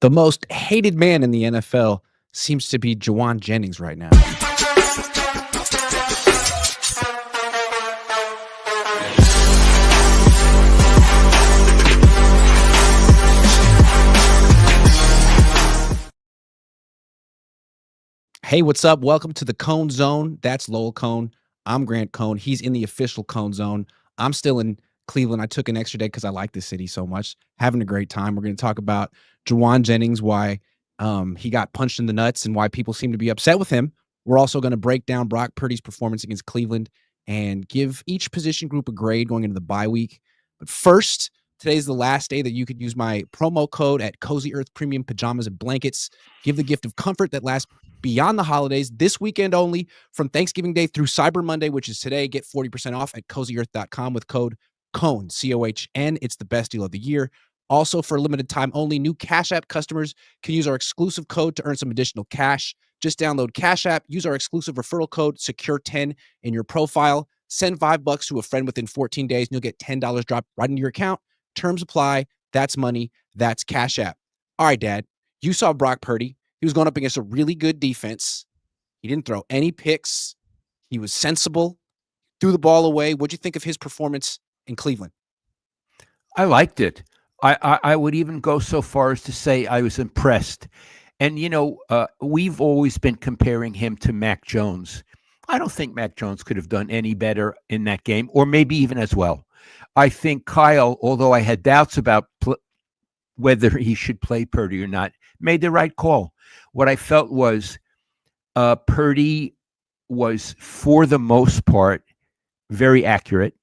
The most hated man in the NFL seems to be Jauan Jennings right now. Hey, what's up? Welcome to the Cohn Zone. That's Lowell Cohn. I'm Grant Cohn. He's in the official Cohn Zone. I'm still in Cleveland. I took an extra day because I like this city so much. Having a great time. We're going to talk about Jauan Jennings, why he got punched in the nuts and why people seem to be upset with him. We're also going to break down Brock Purdy's performance against Cleveland and give each position group a grade going into the bye week. But first, today's the last day that you could use my promo code at Cozy Earth Premium Pajamas and Blankets. Give the gift of comfort that lasts beyond the holidays, this weekend only, from Thanksgiving Day through Cyber Monday, which is today. Get 40% off at CozyEarth.com with code COHN, C-O-H-N. It's the best deal of the year. Also, for a limited time only, new Cash App customers can use our exclusive code to earn some additional cash. Just download Cash App, use our exclusive referral code, SECURE10, in your profile. Send $5 to a friend within 14 days, and you'll get $10 dropped right into your account. Terms apply. That's money. That's Cash App. All right, Dad, you saw Brock Purdy. He was going up against a really good defense. He didn't throw any picks. He was sensible, threw the ball away. What'd you think of his performance in Cleveland? I liked it. I would even go so far as to say I was impressed. And, we've always been comparing him to Mac Jones. I don't think Mac Jones could have done any better in that game, or maybe even as well. I think Kyle, although I had doubts about whether he should play Purdy or not, made the right call. What I felt was Purdy was, for the most part, very accurate,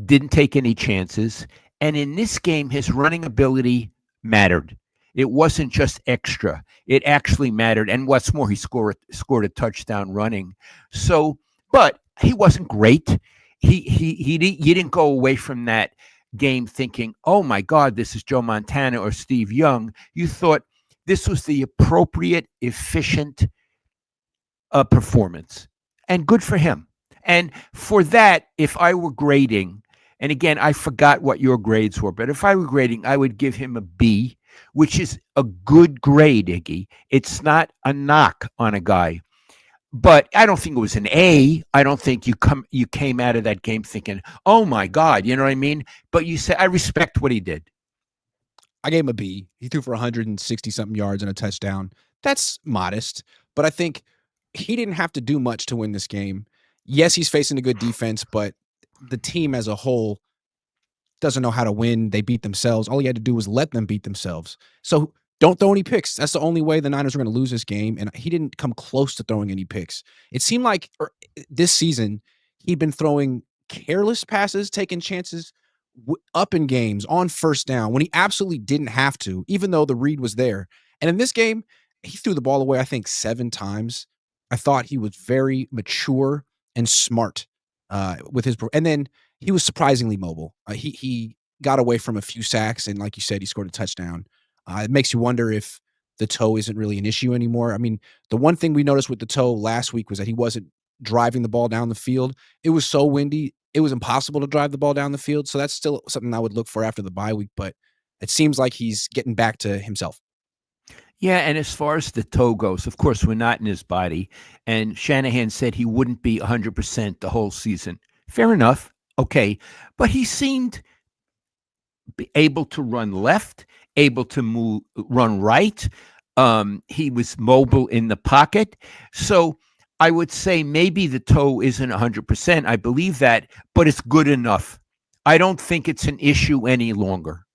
didn't take any chances. And in this game, his running ability mattered. It wasn't just extra. It actually mattered. And what's more, he scored a touchdown running. So, but he wasn't great. You didn't go away from that game thinking, oh my God, this is Joe Montana or Steve Young. You thought this was the appropriate, efficient performance. And good for him. And for that, if I were grading, and again, I forgot what your grades were, but if I were grading, I would give him a B, which is a good grade, Iggy. It's not a knock on a guy. But I don't think it was an A. I don't think you came out of that game thinking, oh my God, you know what I mean? But you say, I respect what he did. I gave him a B. He threw for 160-something yards and a touchdown. That's modest, but I think he didn't have to do much to win this game. Yes, he's facing a good defense, but the team as a whole doesn't know how to win. They beat themselves. All he had to do was let them beat themselves. So don't throw any picks. That's the only way the Niners are going to lose this game, and he didn't come close to throwing any picks. It seemed like this season he'd been throwing careless passes, taking chances up in games on first down when he absolutely didn't have to, even though the read was there. And in this game, he threw the ball away, I think, 7 times. I thought he was very mature and smart with his, and then he was surprisingly mobile. He got away from a few sacks, and like you said, he scored a touchdown. It makes you wonder if the toe isn't really an issue anymore. I mean, the one thing we noticed with the toe last week was that he wasn't driving the ball down the field. It was so windy, it was impossible to drive the ball down the field. So that's still something I would look for after the bye week, but it seems like he's getting back to himself. Yeah, and as far as the toe goes, of course, we're not in his body. And Shanahan said he wouldn't be 100% the whole season. Fair enough. Okay. But he seemed able to run left, able to run right. He was mobile in the pocket. So I would say maybe the toe isn't 100%. I believe that, but it's good enough. I don't think it's an issue any longer.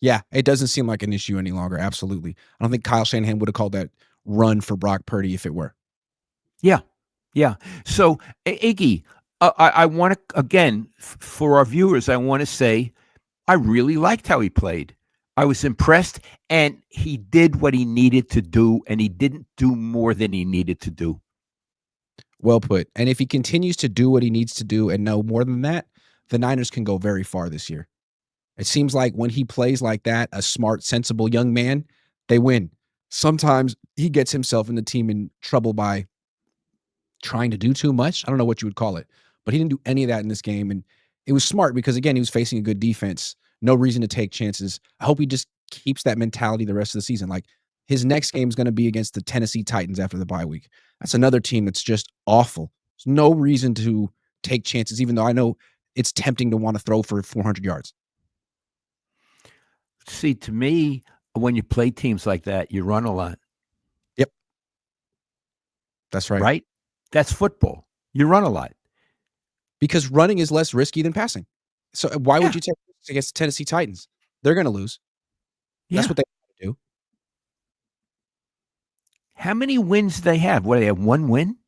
Yeah, it doesn't seem like an issue any longer. Absolutely. I don't think Kyle Shanahan would have called that run for Brock Purdy if it were. Yeah. So, Iggy, I want to, again, for our viewers, I want to say I really liked how he played. I was impressed, and he did what he needed to do, and he didn't do more than he needed to do. Well put. And if he continues to do what he needs to do and no more than that, the Niners can go very far this year. It seems like when he plays like that, a smart, sensible young man, they win. Sometimes he gets himself and the team in trouble by trying to do too much. I don't know what you would call it, but he didn't do any of that in this game. And it was smart because, again, he was facing a good defense. No reason to take chances. I hope he just keeps that mentality the rest of the season. Like his next game is going to be against the Tennessee Titans after the bye week. That's another team that's just awful. There's no reason to take chances, even though I know it's tempting to want to throw for 400 yards. See, to me, when you play teams like that, you run a lot. Yep. That's right. Right? That's football. You run a lot. Because running is less risky than passing. So why Yeah. would you take risks against the Tennessee Titans? They're going to lose. That's Yeah. what they do. How many wins do they have? What, they have one win?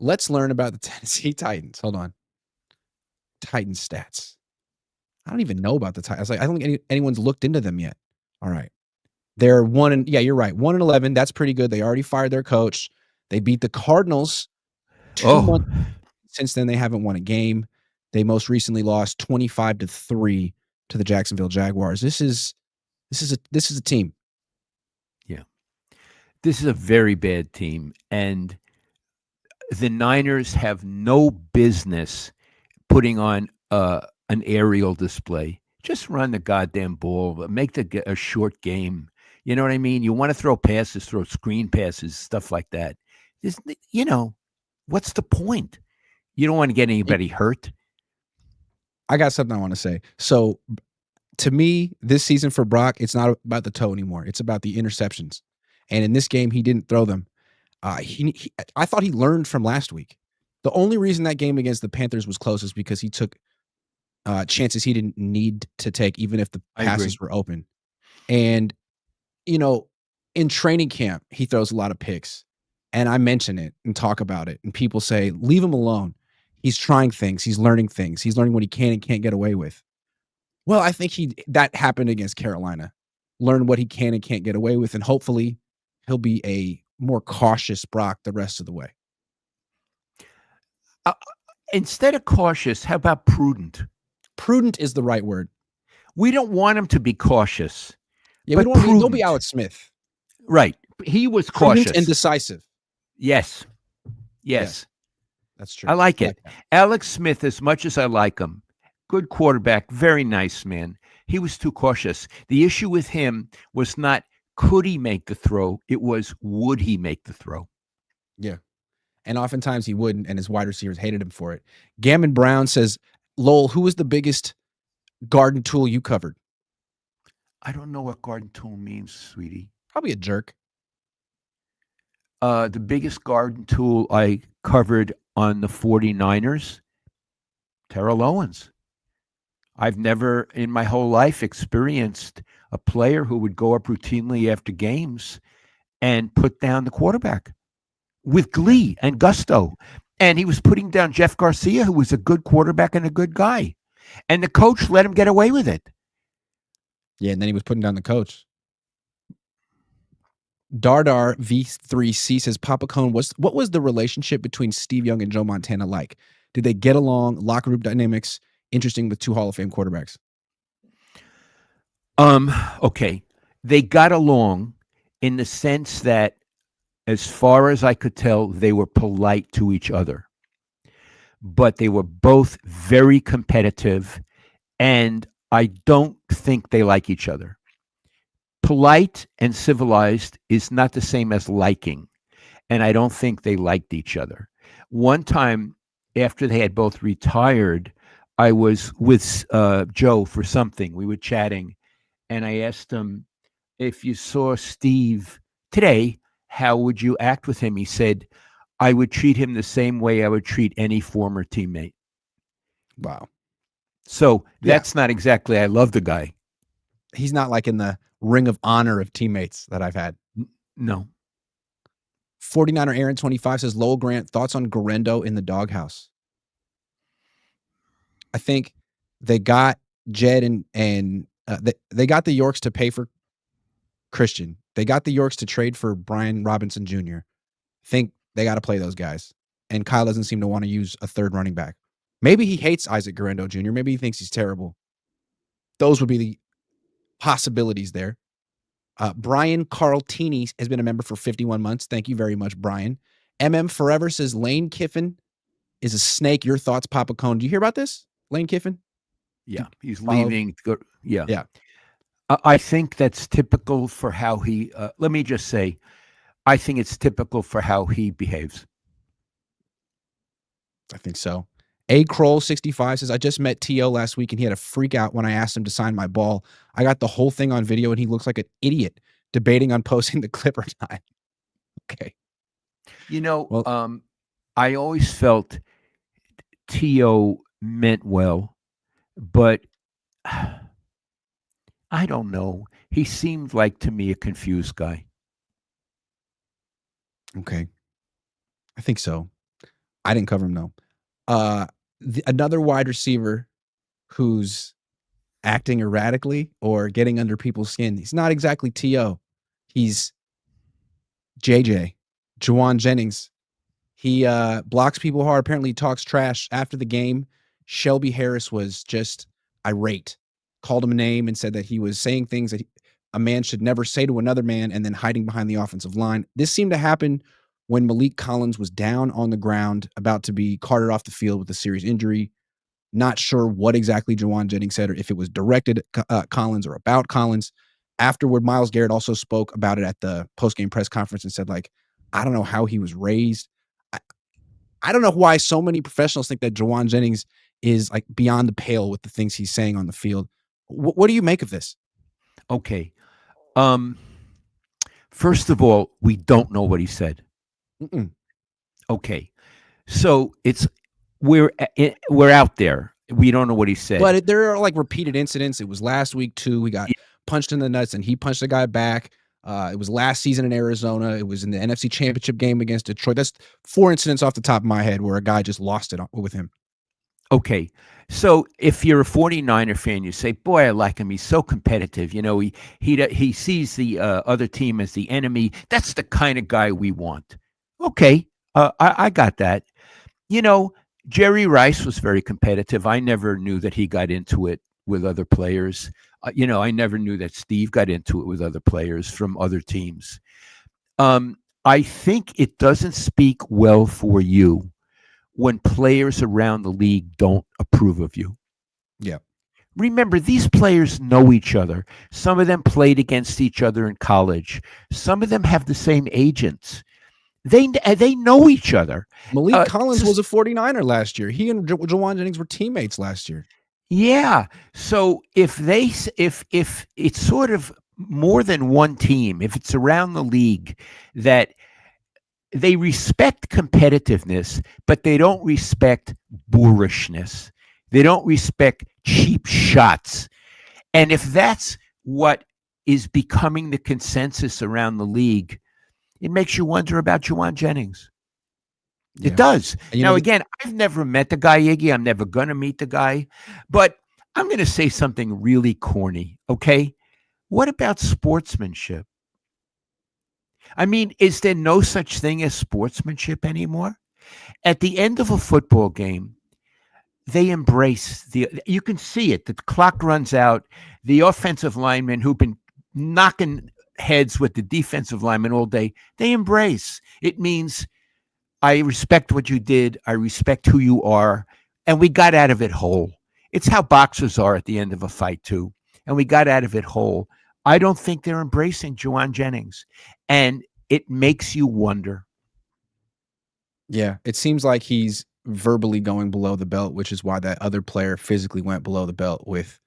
Let's learn about the Tennessee Titans. Hold on. Titans stats. I don't even know about the Titans. I don't think anyone's looked into them yet. All right. They're yeah, you're right. 1-11. That's pretty good. They already fired their coach. They beat the Cardinals 2 months. Since then, they haven't won a game. They most recently lost 25-3 to the Jacksonville Jaguars. This is a team. Yeah. This is a very bad team. And the Niners have no business putting on an aerial display. Just run the goddamn ball. Make a short game. You know what I mean? You want to throw passes, throw screen passes, stuff like that. What's the point? You don't want to get anybody hurt. I got something I want to say. So, to me, this season for Brock, it's not about the toe anymore. It's about the interceptions. And in this game, he didn't throw them. I thought he learned from last week. The only reason that game against the Panthers was close is because he took chances he didn't need to take, even if the passes were open. And, in training camp, he throws a lot of picks. And I mention it and talk about it. And people say, leave him alone. He's trying things. He's learning things. He's learning what he can and can't get away with. Well, I think that happened against Carolina. Learn what he can and can't get away with. And hopefully he'll be a more cautious Brock the rest of the way. Instead of cautious, how about prudent? Prudent is the right word. We don't want him to be cautious. Yeah, we don't be Alex Smith. Right. He was Prudent cautious and decisive. Yes. That's true. I like it. Alex Smith, as much as I like him, good quarterback, very nice man. He was too cautious. The issue with him was not could he make the throw, it was would he make the throw. Yeah. And oftentimes he wouldn't, and his wide receivers hated him for it. Gammon Brown says, Lowell, who was the biggest garden tool you covered? I don't know what garden tool means, sweetie. Probably a jerk. The biggest garden tool I covered on the 49ers, Terrell Owens. I've never in my whole life experienced a player who would go up routinely after games and put down the quarterback with glee and gusto. And he was putting down Jeff Garcia, who was a good quarterback and a good guy. And the coach let him get away with it. Yeah, and then he was putting down the coach. Dardar V3C says, Papa Cohn, what was the relationship between Steve Young and Joe Montana like? Did they get along? Locker room dynamics? Interesting with 2 Hall of Fame quarterbacks. Okay. They got along in the sense that, as far as I could tell, they were polite to each other. But they were both very competitive, and I don't think they like each other. Polite and civilized is not the same as liking, and I don't think they liked each other. One time, after they had both retired, I was with Joe for something. We were chatting, and I asked him, if you saw Steve today, how would you act with him? He said, I would treat him the same way I would treat any former teammate. Wow. So that's not exactly, I love the guy. He's not like in the ring of honor of teammates that I've had. No. 49er Aaron 25 says, Lowell Grant, thoughts on Garendo in the doghouse? I think they got Jed and they got the Yorks to pay for Christian. They got the Yorks to trade for Brian Robinson Jr. I think they got to play those guys. And Kyle doesn't seem to want to use a third running back. Maybe he hates Isaac Garendo Jr. Maybe he thinks he's terrible. Those would be the possibilities there. Brian Carltini has been a member for 51 months. Thank you very much, Brian. MM Forever says Lane Kiffin is a snake. Your thoughts, Papa Cohn? Do you hear about this? Lane Kiffin? Yeah, he's leaving. Yeah. I think that's typical for how he. Let me just say, I think it's typical for how he behaves. I think so. A Kroll 65 says, I just met T.O. last week and he had a freak out when I asked him to sign my ball. I got the whole thing on video and he looks like an idiot debating on posting the clip or not. Okay. You know, Well, I always felt T.O. meant well, but I don't know. He seemed like to me a confused guy. okay. I think so. I didn't cover him though. Another wide receiver who's acting erratically or getting under people's skin. He's not exactly T.O. He's JJ, Jauan Jennings. He blocks people hard. Apparently, he talks trash after the game. Shelby Harris was just irate, called him a name, and said that he was saying things that a man should never say to another man and then hiding behind the offensive line. This seemed to happen when Malik Collins was down on the ground, about to be carted off the field with a serious injury. Not sure what exactly Jauan Jennings said or if it was directed at Collins or about Collins. Afterward, Myles Garrett also spoke about it at the post-game press conference and said, like, I don't know how he was raised. I don't know why so many professionals think that Jauan Jennings is like beyond the pale with the things he's saying on the field. What do you make of this? Okay. First of all, we don't know what he said. Mm-mm. Okay. So we're out there. We don't know what he said. But there are like repeated incidents. It was last week too. We got punched in the nuts and he punched the guy back. It was last season in Arizona. It was in the NFC Championship game against Detroit. That's 4 incidents off the top of my head where a guy just lost it with him. Okay. So if you're a 49er fan, you say, boy, I like him. He's so competitive. You know, he sees the other team as the enemy. That's the kind of guy we want. Okay. I got that. You know, Jerry Rice was very competitive. I never knew that he got into it with other players. I never knew that Steve got into it with other players from other teams. I think it doesn't speak well for you when players around the league don't approve of you. Yeah. Remember, these players know each other. Some of them played against each other in college. Some of them have the same agents. They know each other. Malik Collins was a 49er last year. He and Jauan Jennings were teammates last year. Yeah. So if it's sort of more than one team, if it's around the league that they respect competitiveness, but they don't respect boorishness. They don't respect cheap shots. And if that's what is becoming the consensus around the league, it makes you wonder about Jauan Jennings. Yeah. It does. Now, again, I've never met the guy, Iggy. I'm never going to meet the guy. But I'm going to say something really corny, okay? What about sportsmanship? I mean, is there no such thing as sportsmanship anymore? At the end of a football game, they embrace you can see it. The clock runs out. The offensive linemen who've been knocking heads with the defensive linemen all day, they embrace. It means I respect what you did. I respect who you are. And we got out of it whole. It's how boxers are at the end of a fight too. And we got out of it whole. I don't think they're embracing Jauan Jennings. And it makes you wonder. Yeah, it seems like he's verbally going below the belt, which is why that other player physically went below the belt with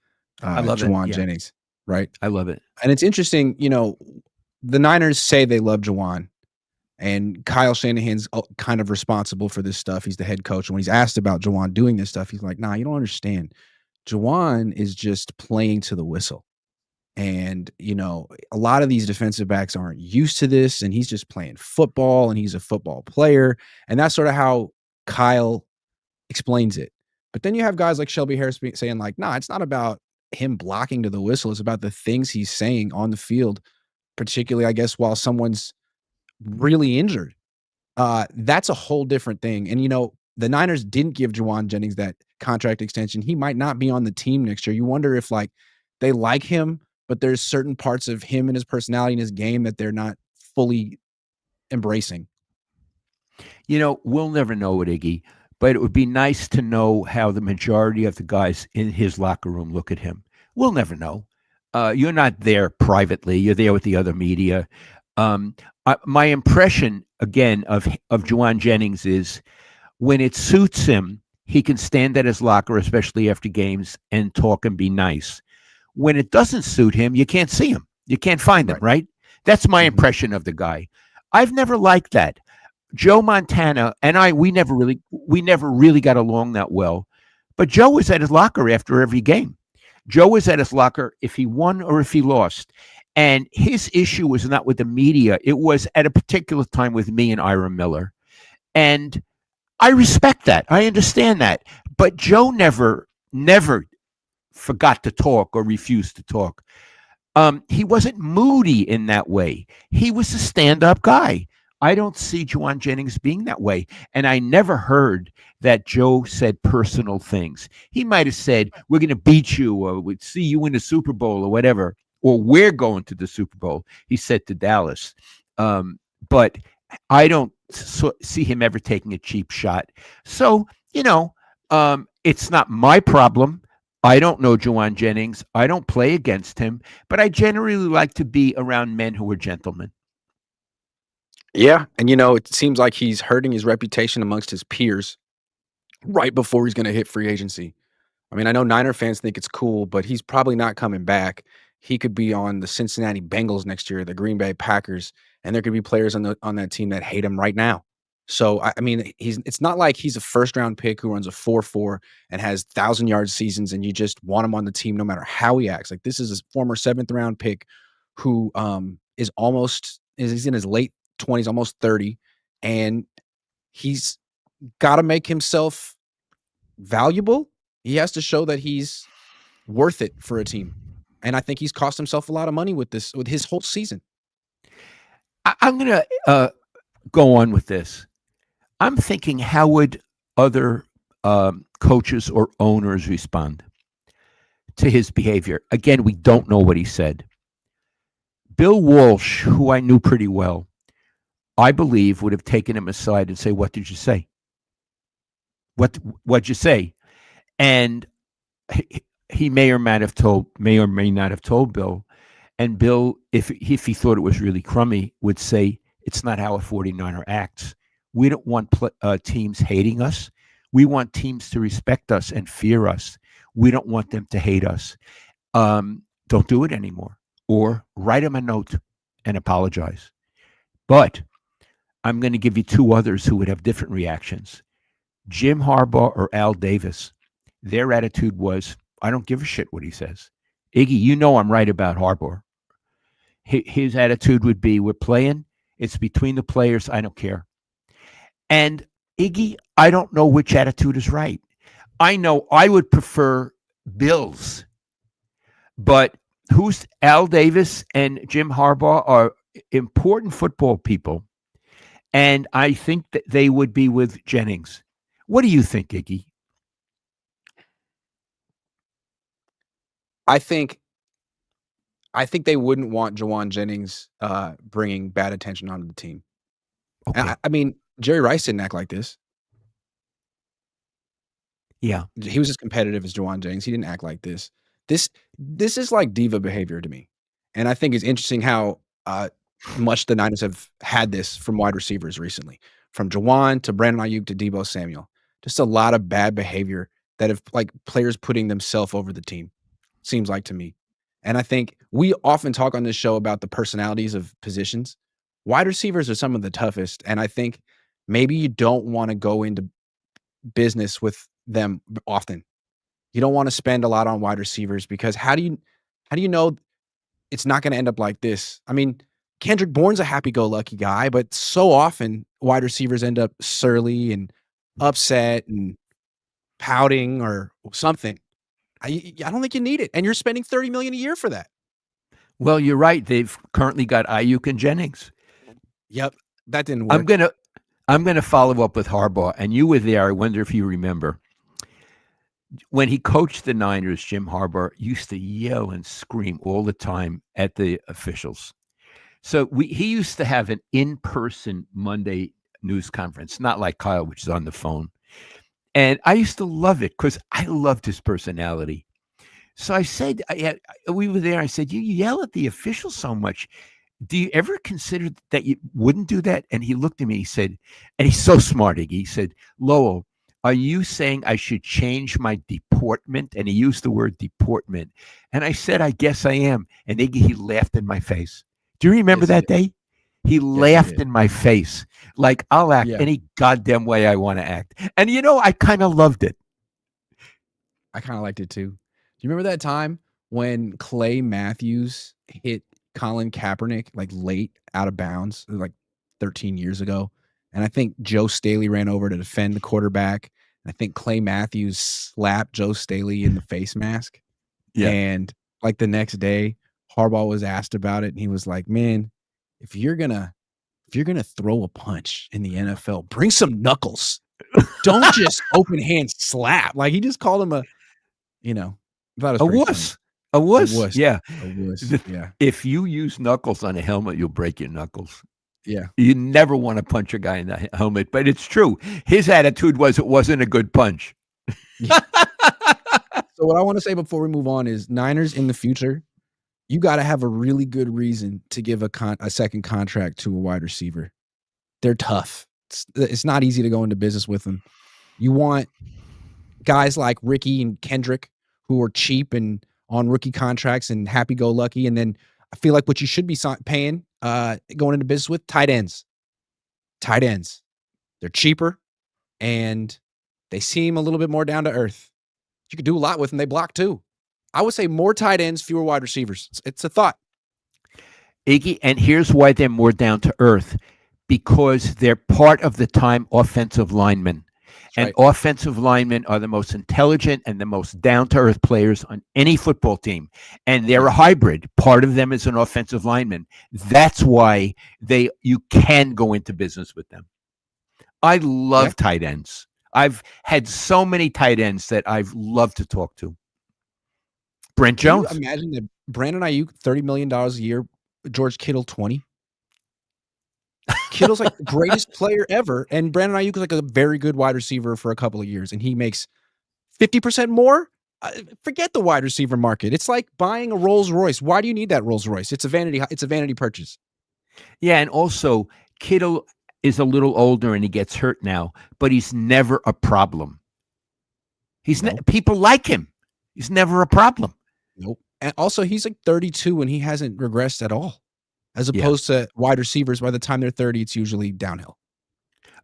Jauan Jennings, right? I love it. And it's interesting, the Niners say they love Jauan, and Kyle Shanahan's kind of responsible for this stuff. He's the head coach. And when he's asked about Jauan doing this stuff, he's like, nah, you don't understand. Jauan is just playing to the whistle. And, a lot of these defensive backs aren't used to this, and he's just playing football, and he's a football player. And that's sort of how Kyle explains it. But then you have guys like Shelby Harris saying like, nah, it's not about him blocking to the whistle. It's about the things he's saying on the field, particularly, I guess, while someone's really injured. That's a whole different thing. And, the Niners didn't give Jauan Jennings that contract extension. He might not be on the team next year. You wonder if they like him, but there's certain parts of him and his personality and his game that they're not fully embracing. We'll never know it, Iggy, but it would be nice to know how the majority of the guys in his locker room look at him. We'll never know. You're not there privately. You're there with the other media. My impression again of Jauan Jennings is when it suits him, he can stand at his locker, especially after games, and talk and be nice. When it doesn't suit him, you can't see him. You can't find him, Right. right? That's my Mhm. impression of the guy. I've never liked that. Joe Montana and we never really got along that well. But Joe was at his locker after every game. Joe was at his locker if he won or if he lost. And his issue was not with the media. It was at a particular time with me and Ira Miller. And I respect that. I understand that. But Joe never forgot to talk or refused to talk. He wasn't moody in that way. He was a stand-up guy. I don't see Jauan Jennings being that way. And I never heard that Joe said personal things. He might have said, "We're going to beat you," or "We'd see you in the Super Bowl," or whatever, or "We're going to the Super Bowl." He said to Dallas. But I don't see him ever taking a cheap shot. So, it's not my problem. I don't know Jauan Jennings. I don't play against him, but I generally like to be around men who are gentlemen. Yeah, and it seems like he's hurting his reputation amongst his peers right before he's gonna hit free agency. I mean, I know Niner fans think it's cool, but he's probably not coming back. He could be on the Cincinnati Bengals next year, the Green Bay Packers, and there could be players on that team that hate him right now. So I mean, it's not like he's a first round pick who runs a 4.4 and has 1,000 yard seasons, and you just want him on the team no matter how he acts. Like this is a former seventh round pick who he's in his late 20s, almost 30, and he's got to make himself valuable. He has to show that he's worth it for a team. And I think he's cost himself a lot of money with his whole season. I'm going to go on with this. I'm thinking, how would other coaches or owners respond to his behavior? Again, we don't know what he said. Bill Walsh, who I knew pretty well, I believe would have taken him aside and say, "What did you say? What'd you say?" And he may or may not have told Bill. And Bill, if he thought it was really crummy, would say, "It's not how a 49er acts. We don't want teams hating us. We want teams to respect us and fear us. We don't want them to hate us. Don't do it anymore." Or write him a note and apologize. But I'm going to give you two others who would have different reactions. Jim Harbaugh or Al Davis. Their attitude was, "I don't give a shit what he says." Iggy, I'm right about Harbaugh. His attitude would be, "We're playing. It's between the players. I don't care." And Iggy, I don't know which attitude is right. I know I would prefer Bill's, but who's Al Davis and Jim Harbaugh are important football people, and I think that they would be with Jennings. What do you think, Iggy? I think they wouldn't want Jauan Jennings bringing bad attention onto the team. Okay. I mean, Jerry Rice didn't act like this. Yeah. He was as competitive as Jauan Jennings. He didn't act like this. This is like diva behavior to me, and I think it's interesting how much the Niners have had this from wide receivers recently, from Jauan to Brandon Aayuk to Deebo Samuel. Just a lot of bad behavior that have like players putting themselves over the team. Seems like to me, and I think we often talk on this show about the personalities of positions. Wide receivers are some of the toughest, and I think maybe you don't want to go into business with them often. You don't want to spend a lot on wide receivers because how do you know it's not going to end up like this? I mean, Kendrick Bourne's a happy-go-lucky guy, but so often wide receivers end up surly and upset and pouting or something. I don't think you need it, and you're spending $30 million a year for that. Well, you're right. They've currently got Aayuk and Jennings. Yep, that didn't I'm work. gonna I'm gonna follow up with Harbaugh, and you were there. I wonder if you remember when he coached the Niners. Jim Harbaugh used to yell and scream all the time at the officials. So he used to have an in-person Monday news conference, not like Kyle, which is on the phone. And I used to love it because I loved his personality. So I said, we were there. I said, you yell at the officials so much. Do you ever consider that you wouldn't do that? And he looked at me, he said, and he's so smart, Iggy. He said, Lowell, are you saying I should change my deportment? And he used the word deportment. And I said, I guess I am. And Iggy, he laughed in my face. Do you remember Yes, he that did. day? He Yes, he laughed did. in my face. Like, I'll act Yeah, any goddamn way I want to act. And I kind of loved it. I kind of liked it too. Do you remember that time when Clay Matthews hit Colin Kaepernick like late out of bounds, like 13 years ago? And I think Joe Staley ran over to defend the quarterback. And I think Clay Matthews slapped Joe Staley in the face mask. Yeah. And like the next day, Harbaugh was asked about it, and he was like, "Man, if you're gonna throw a punch in the NFL, bring some knuckles. Don't just open hand slap." Like he just called him a, I thought it was A pretty wuss. funny. A A wuss. wuss. Yeah. A wuss. Yeah. If you use knuckles on a helmet, you'll break your knuckles. Yeah. You never want to punch a guy in the helmet, but it's true. His attitude was it wasn't a good punch. Yeah. So what I want to say before we move on is Niners in the future, you got to have a really good reason to give a second contract to a wide receiver. They're tough. It's not easy to go into business with them. You want guys like Ricky and Kendrick who are cheap and on rookie contracts and happy-go-lucky. And then I feel like what you should be paying going into business with tight ends. Tight ends. They're cheaper and they seem a little bit more down to earth. You could do a lot with them. They block too. I would say more tight ends, fewer wide receivers. It's a thought. Iggy, and here's why they're more down to earth. Because they're part of the time offensive linemen. And offensive linemen are the most intelligent and the most down-to-earth players on any football team. And they're a hybrid. Part of them is an offensive lineman. That's why you can go into business with them. I love tight ends. I've had so many tight ends that I've loved to talk to. Brent Jones. Can you imagine that Brandon Aayuk, $30 million a year, George Kittle, 20? Kittle's like the greatest player ever, and Brandon Aayuk is like a very good wide receiver for a couple of years, and he makes 50% more. Forget the wide receiver market. It's like buying a Rolls Royce. Why do you need that Rolls Royce? It's a vanity purchase. Yeah, and also Kittle is a little older and he gets hurt now, but he's never a problem. People like him. He's never a problem. Nope. And also, he's like 32 and he hasn't regressed at all. As opposed to wide receivers, by the time they're 30, it's usually downhill.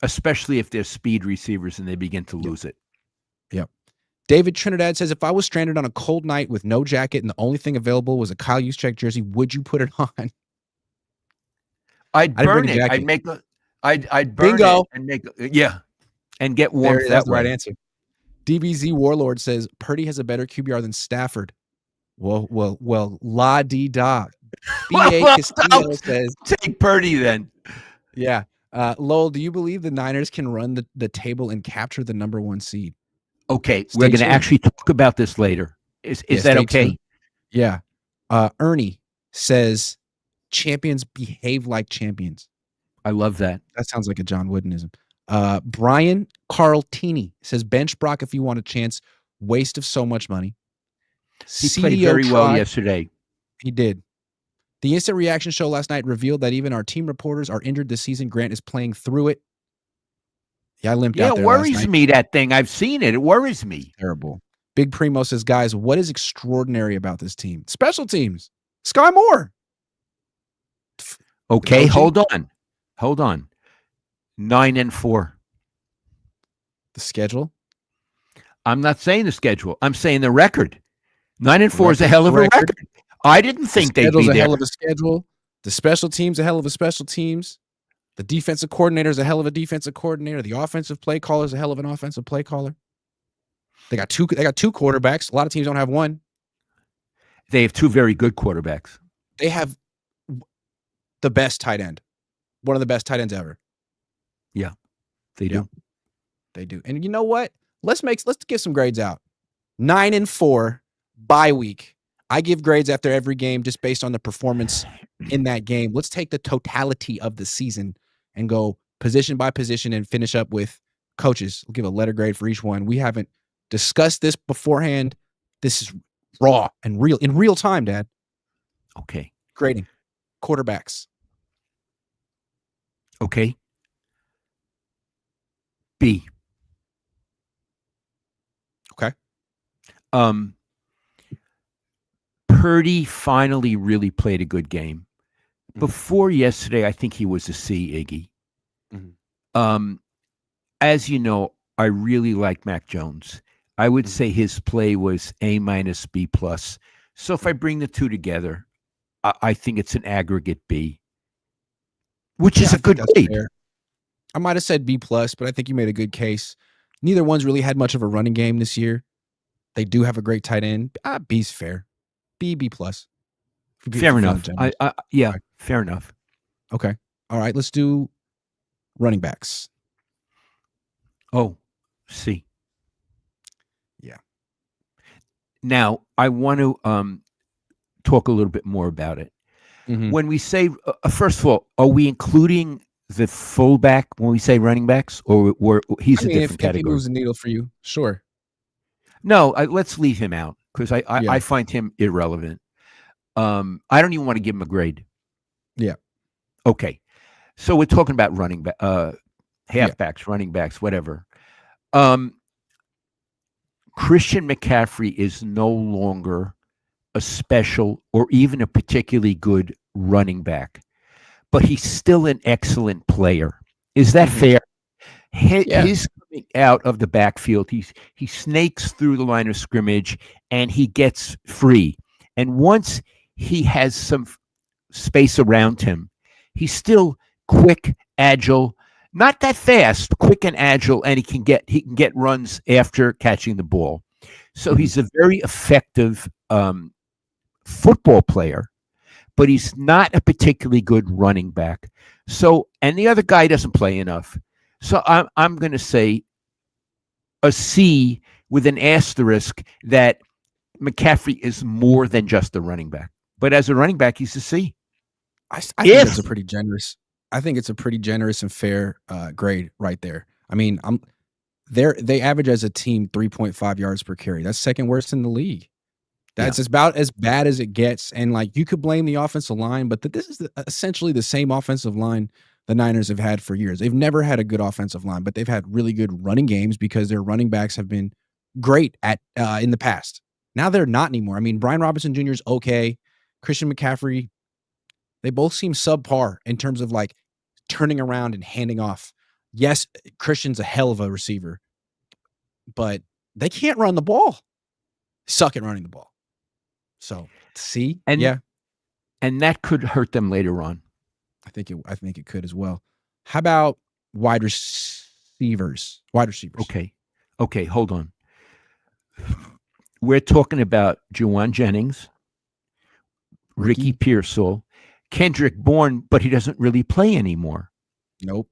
Especially if they're speed receivers and they begin to lose it. Yep. David Trinidad says, if I was stranded on a cold night with no jacket and the only thing available was a Kyle Juszczyk jersey, would you put it on? I'd burn it. I'd burn it and make and get warm. That's the right answer. DBZ Warlord says Purdy has a better QBR than Stafford. Well, la dee da. B.A. Castillo says, take Purdy then. Yeah. Lowell, do you believe the Niners can run the table and capture the number 1 seed? Okay, we're going to actually talk about this later. Is that okay? Tuned. Yeah. Ernie says, champions behave like champions. I love that. That sounds like a John Woodenism. Brian Carltini says, bench Brock if you want a chance. Waste of so much money. He played very well yesterday. He did. The instant reaction show last night revealed that even our team reporters are injured this season. Grant is playing through it. Yeah, I limped out there. It worries me, that thing. I've seen it. It worries me. Terrible. Big Primo says, guys, what is extraordinary about this team? Special teams. Sky Moore. Okay, hold on. 9-4. The schedule? I'm not saying the schedule. I'm saying the record. 9-4 is a hell of a record. I didn't think they'd be there. A hell of a schedule. The special teams, a hell of a special teams. The defensive coordinator is a hell of a defensive coordinator. The offensive play caller is a hell of an offensive play caller. They got two quarterbacks. A lot of teams don't have one. They have 2 very good quarterbacks. They have the best tight end. One of the best tight ends ever. Yeah, they do. They do. And you know what? Let's give some grades out. 9-4 bye week. I give grades after every game just based on the performance in that game. Let's take the totality of the season and go position by position and finish up with coaches. We'll give a letter grade for each one. We haven't discussed this beforehand. This is raw and real in real time, Dad. Okay. Grading quarterbacks. Okay. B. Okay. Um, Purdy finally really played a good game. Mhm. Before yesterday, I think he was a C, Iggy. Mhm. Um, as you know, I really like Mac Jones. I would Mhm. say his play was A minus B plus. So if I Mhm. bring the two together, I think it's an aggregate B, which Yeah, is I a think good that's grade. fair. I might have said B plus, but I think you made a good case. Neither one's really had much of a running game this year. They do have a great tight end. B's fair. B plus. If Fair you're feeling enough. generous. Yeah, Okay. fair enough. Okay. All right. Let's do running backs. Oh, C. Yeah. Now I want to talk a little bit more about it. Mhm. When we say, first of all, are we including the fullback when we say running backs, or I he's a mean, different if he category? moves the needle for you, sure. No, let's leave him out because I Yeah. find him irrelevant. I don't even want to give him a grade. Yeah. Okay, so we're talking about running back, Yeah. halfbacks, running backs, whatever. Um, Christian McCaffrey is no longer a special or even a particularly good running back, but he's still an excellent player. Is that Mhm. fair? Yeah. His coming out of the backfield, he snakes through the line of scrimmage and he gets free. And once he has some space around him, he's still quick, agile, not that fast, quick and agile, and he can get runs after catching the ball. So Mhm. he's a very effective football player, but he's not a particularly good running back. So, and the other guy doesn't play enough. So I'm going to say a C with an asterisk that McCaffrey is more than just a running back. But as a running back, he's a C. I think If that's a pretty generous. I think it's a pretty generous and fair grade right there. I mean, they average as a team 3.5 yards per carry. That's second worst in the league. Yeah, That's about as bad as it gets. And like you could blame the offensive line, but this is essentially the same offensive line the Niners have had for years. They've never had a good offensive line, but they've had really good running games because their running backs have been great at in the past. Now they're not anymore. I mean, Brian Robinson Jr. is okay. Christian McCaffrey, they both seem subpar in terms of like turning around and handing off. Yes, Christian's a hell of a receiver, but they can't run the ball. Suck at running the ball. So, see, and yeah, and that could hurt them later on. I think it could as well. How about wide receivers? Wide receivers. Okay, okay, hold on. We're talking about Jauan Jennings, Ricky Ricky? Pearsall, Kendrick Bourne, but he doesn't really play anymore. Nope.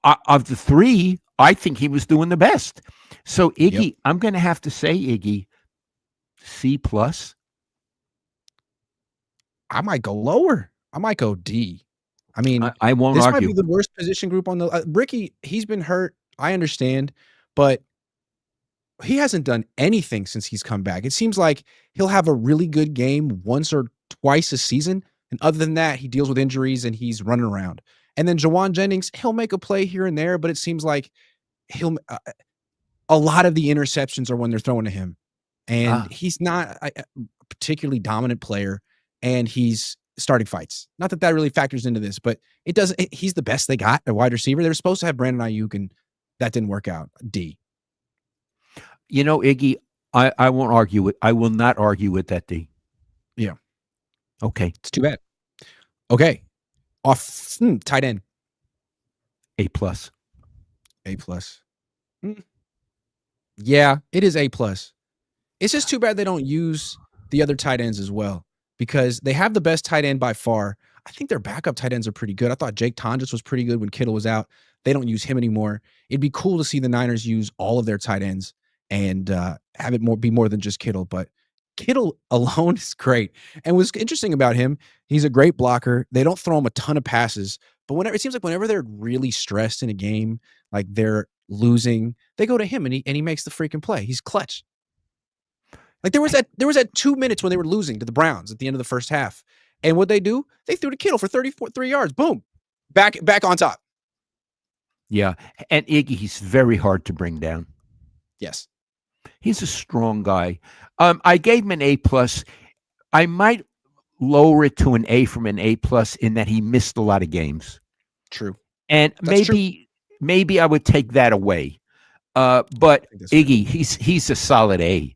Of the three, I think he was doing the best. So Yep. Iggy, I'm going to have to say Iggy C plus. I might go lower. I might go D. I mean, I won't this might be argue. the worst position group on the Ricky, he's been hurt. I understand, but he hasn't done anything since he's come back. It seems like he'll have a really good game once or twice a season, and other than that, he deals with injuries and he's running around. And then Jauan Jennings, he'll make a play here and there, but it seems like he'll a lot of the interceptions are when they're throwing to him, and Ah, he's not a particularly dominant player, and he's starting fights. Not that that really factors into this, but it doesn't. He's the best they got at wide receiver. They were supposed to have Brandon Aayuk, and that didn't work out. D. Iggy, I won't argue with. I will not argue with that D. Yeah, Okay, it's too bad. Okay, tight end. A plus. A plus. Mm, yeah, it is A plus. It's just too bad they don't use the other tight ends as well because they have the best tight end by far. I think their backup tight ends are pretty good. I thought Jake Tonjes was pretty good when Kittle was out. They don't use him anymore. It'd be cool to see the Niners use all of their tight ends and have it be more than just Kittle. But Kittle alone is great. And what's interesting about him, he's a great blocker. They don't throw him a ton of passes, but whenever it seems like whenever they're really stressed in a game, like they're losing, they go to him and he makes the freaking play. He's clutch. Like there was that 2 minutes when they were losing to the Browns at the end of the first half. And what they do? They threw to Kittle for 3 yards. Boom. Back on top. Yeah. And Iggy, he's very hard to bring down. Yes. He's a strong guy. I gave him an A plus. I might lower it to an A from an A plus in that he missed a lot of games. True. And That's true. maybe I would take that away. But Iggy, he's a solid A.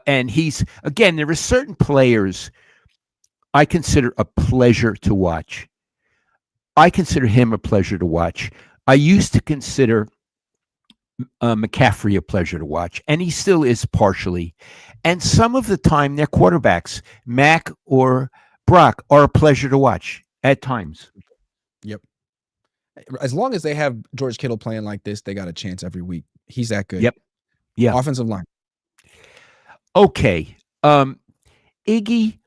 And he's, again, there are certain players I consider a pleasure to watch. I consider him a pleasure to watch. I used to consider McCaffrey a pleasure to watch, and he still is partially. And some of the time, their quarterbacks, Mac or Brock, are a pleasure to watch at times. Yep. As long as they have George Kittle playing like this, they got a chance every week. He's that good. Yep. Yeah. Offensive line. Okay. Iggy,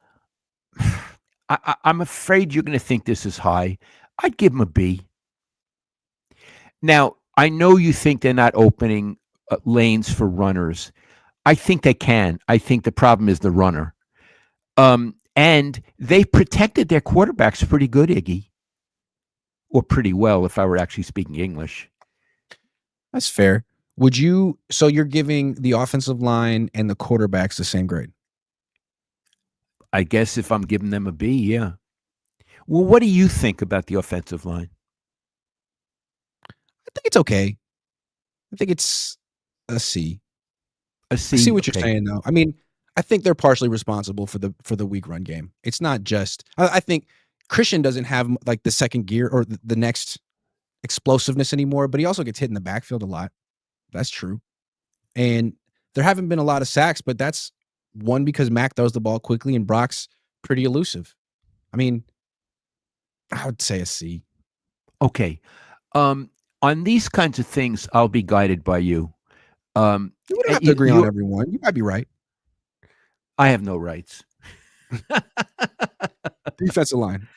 I'm afraid you're going to think this is high. I'd give him a B. Now, I know you think they're not opening lanes for runners. I think they can. I think the problem is the runner. And they protected their quarterbacks pretty good, Iggy. Or pretty well, if I were actually speaking English. That's fair. So you're giving the offensive line and the quarterbacks the same grade? I guess if I'm giving them a B, yeah. Well, what do you think about the offensive line? I think it's okay. I think it's a C. A C. I see what you're saying, though. I mean, I think they're partially responsible for the weak run game. It's not just. I think Christian doesn't have like the second gear or the next explosiveness anymore, but he also gets hit in the backfield a lot. That's true. And there haven't been a lot of sacks, but that's one because Mac throws the ball quickly and Brock's pretty elusive. I mean, I would say a C. Okay. On these kinds of things, I'll be guided by you. You wouldn't have to agree on everyone. You might be right. I have no rights. Defensive line.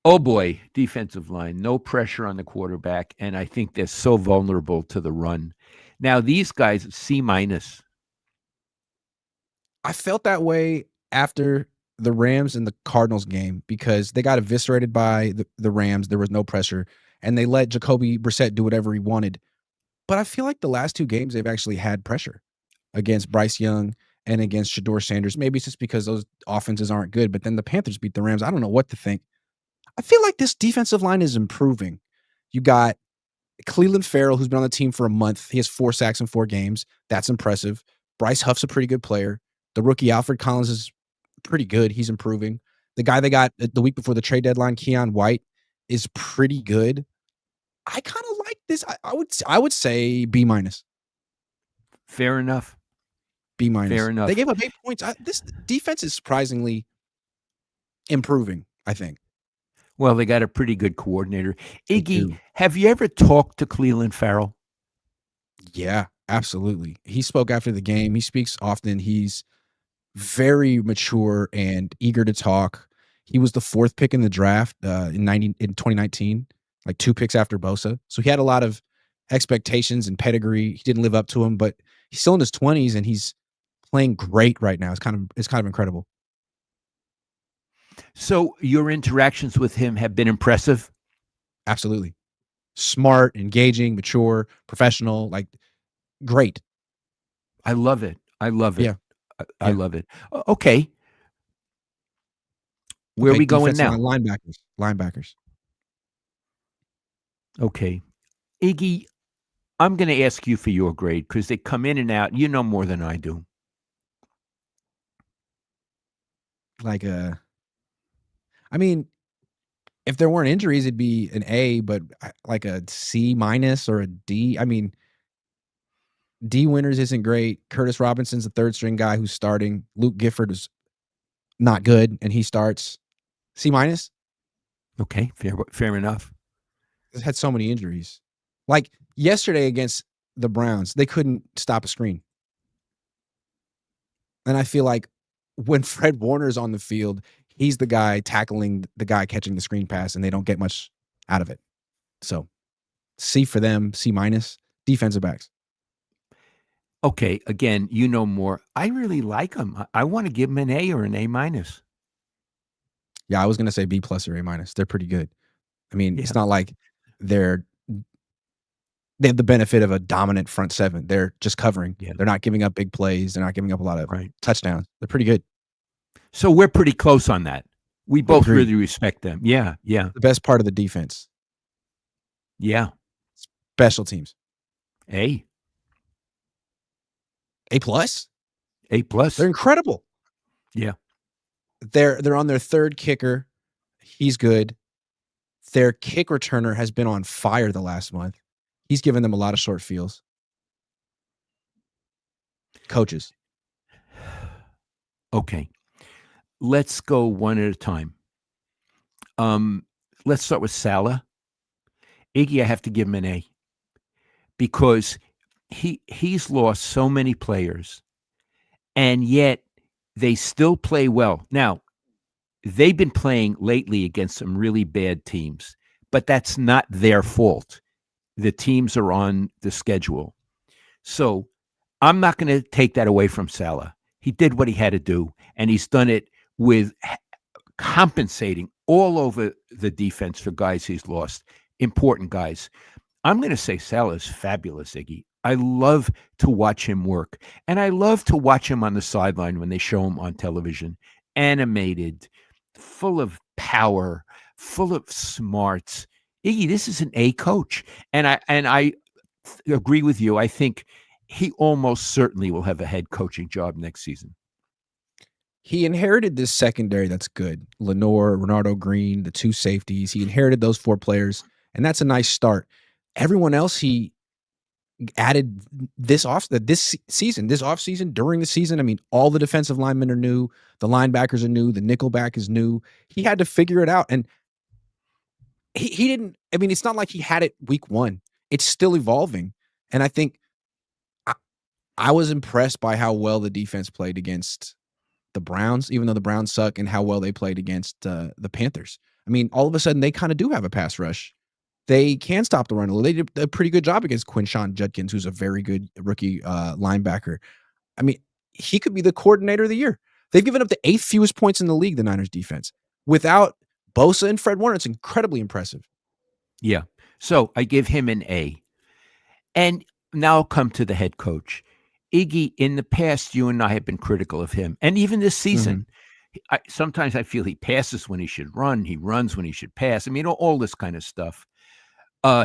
Oh boy, defensive line. No pressure on the quarterback, and I think they're so vulnerable to the run. Now, these guys, C minus. I felt that way after the Rams and the Cardinals game because they got eviscerated by the Rams. There was no pressure, and they let Jacoby Brissett do whatever he wanted. But I feel like the last 2 games, they've actually had pressure against Bryce Young and against Shedeur Sanders. Maybe it's just because those offenses aren't good, but then the Panthers beat the Rams. I don't know what to think. I feel like this defensive line is improving. You got Cleveland Farrell, who's been on the team for a month. He has 4 sacks in 4 games. That's impressive. Bryce Huff's a pretty good player. The rookie Alfred Collins is pretty good. He's improving. The guy they got the week before the trade deadline, Keon White, is pretty good. I kind of like this. I would say B minus. Fair enough. B minus. Fair enough. They gave up 8 points. This defense is surprisingly improving, I think. Well, they got a pretty good coordinator. Iggy, have you ever talked to Cleveland Farrell? Yeah, absolutely. He spoke after the game. He speaks often. He's very mature and eager to talk. He was the 4th pick in the draft in 2019, like 2 picks after Bosa. So he had a lot of expectations and pedigree. He didn't live up to him, but he's still in his 20s and he's playing great right now. It's kind of incredible. So your interactions with him have been impressive? Absolutely. Smart, engaging, mature, professional, like great. I love it. I love it. Yeah. I love it. Okay. Where are we going now? Linebackers. Okay. Iggy, I'm going to ask you for your grade because they come in and out. You know more than I do. I mean, if there weren't injuries, it'd be an A, but like a C minus or a D. I mean, D Winters isn't great. Curtis Robinson's the 3rd string guy who's starting. Luke Gifford is not good, and he starts. C minus. Okay, fair enough. He's had so many injuries. Like yesterday against the Browns, they couldn't stop a screen. And I feel like when Fred Warner's on the field, he's the guy tackling the guy catching the screen pass, and they don't get much out of it. So C for them, C minus. Defensive backs. Okay, again, you know more. I really like him. I want to give him an A or an A minus. Yeah, I was gonna say B plus or A minus. They're pretty good. I mean, Yeah, it's not like they're they have the benefit of a dominant front seven. They're just covering. yeah, They're not giving up big plays. They're not giving up a lot of right. touchdowns. They're pretty good. So we're pretty close on that. We I both agree. really respect them. Yeah, yeah, The best part of the defense, yeah. special teams. A, A plus. A They're plus. incredible. Yeah. They're on their third kicker. He's good. Their kick returner has been on fire the last month. He's given them a lot of short fields. Coaches. Okay. Let's go one at a time. Let's start with Salah. Iggy, I have to give him an A because he's lost so many players, and yet they still play well. Now, they've been playing lately against some really bad teams, but that's not their fault. The teams are on the schedule. So I'm not going to take that away from Salah. He did what he had to do, and he's done it with compensating all over the defense for guys he's lost, important guys. I'm going to say Salah's fabulous, Iggy. I love to watch him work, and I love to watch him on the sideline when they show him on television, animated, full of power, full of smarts. Iggy, this is an A coach, and I agree with you. I think he almost certainly will have a head coaching job next season. He inherited this secondary that's good. Lenore, Renardo Green, the two safeties. He inherited those four players, and that's a nice start. Everyone else he added this offseason, during the season. I mean, all the defensive linemen are new, the linebackers are new, the nickelback is new. He had to figure it out, and he didn't. I mean, it's not like he had it week one. It's still evolving, and I think I, I was impressed by how well the defense played against the Browns, even though the Browns suck, and how well they played against the Panthers. I mean, all of a sudden they kind of do have a pass rush. They can stop the run. They did a pretty good job against Quinshawn Judkins, who's a very good rookie linebacker. I mean, he could be the coordinator of the year. They've given up the 8th fewest points in the league, the Niners defense. Without Bosa and Fred Warner, it's incredibly impressive. Yeah. So I give him an A. And now I'll come to the head coach. Iggy, in the past, you and I have been critical of him. And even this season, sometimes I feel he passes when he should run. He runs when he should pass. I mean, all this kind of stuff.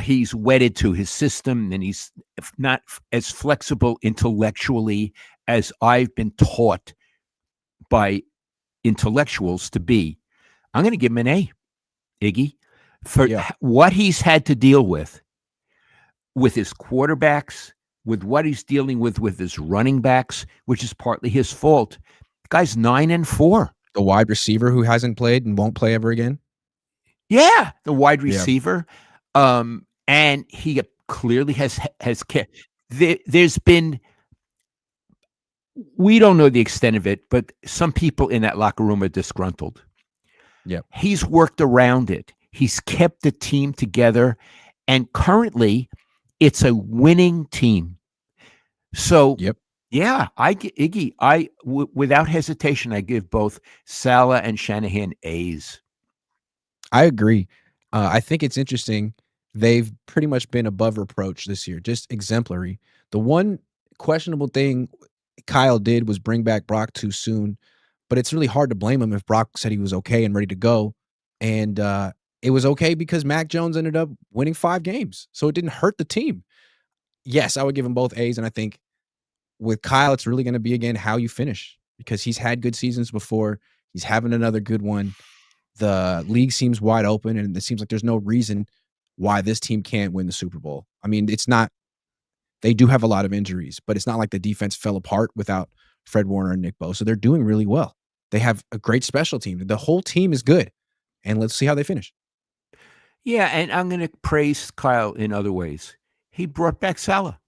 He's wedded to his system, and he's not as flexible intellectually as I've been taught by intellectuals to be. I'm going to give him an A, Iggy, for what he's had to deal with his quarterbacks, with what he's dealing with his running backs, which is partly his fault. The guy's 9-4. The wide receiver who hasn't played and won't play ever again. Yeah, the wide receiver. And he clearly has kept. There's been, we don't know the extent of it, but some people in that locker room are disgruntled. Yeah, he's worked around it. He's kept the team together, and currently, it's a winning team. So, yeah, Iggy, without hesitation, I give both Salah and Shanahan A's. I agree. I think it's interesting. They've pretty much been above reproach this year, just exemplary. The one questionable thing Kyle did was bring back Brock too soon, but it's really hard to blame him if Brock said he was okay and ready to go. And it was okay because Mac Jones ended up winning 5 games, so it didn't hurt the team. Yes, I would give him both A's, and I think with Kyle, it's really going to be, again, how you finish, because he's had good seasons before. He's having another good one. The league seems wide open, and it seems like there's no reason why this team can't win the Super Bowl. I mean, it's not – they do have a lot of injuries, but it's not like the defense fell apart without Fred Warner and Nick Bosa. They're doing really well. They have a great special team. The whole team is good, and let's see how they finish. Yeah, and I'm going to praise Kyle in other ways. He brought back Salah.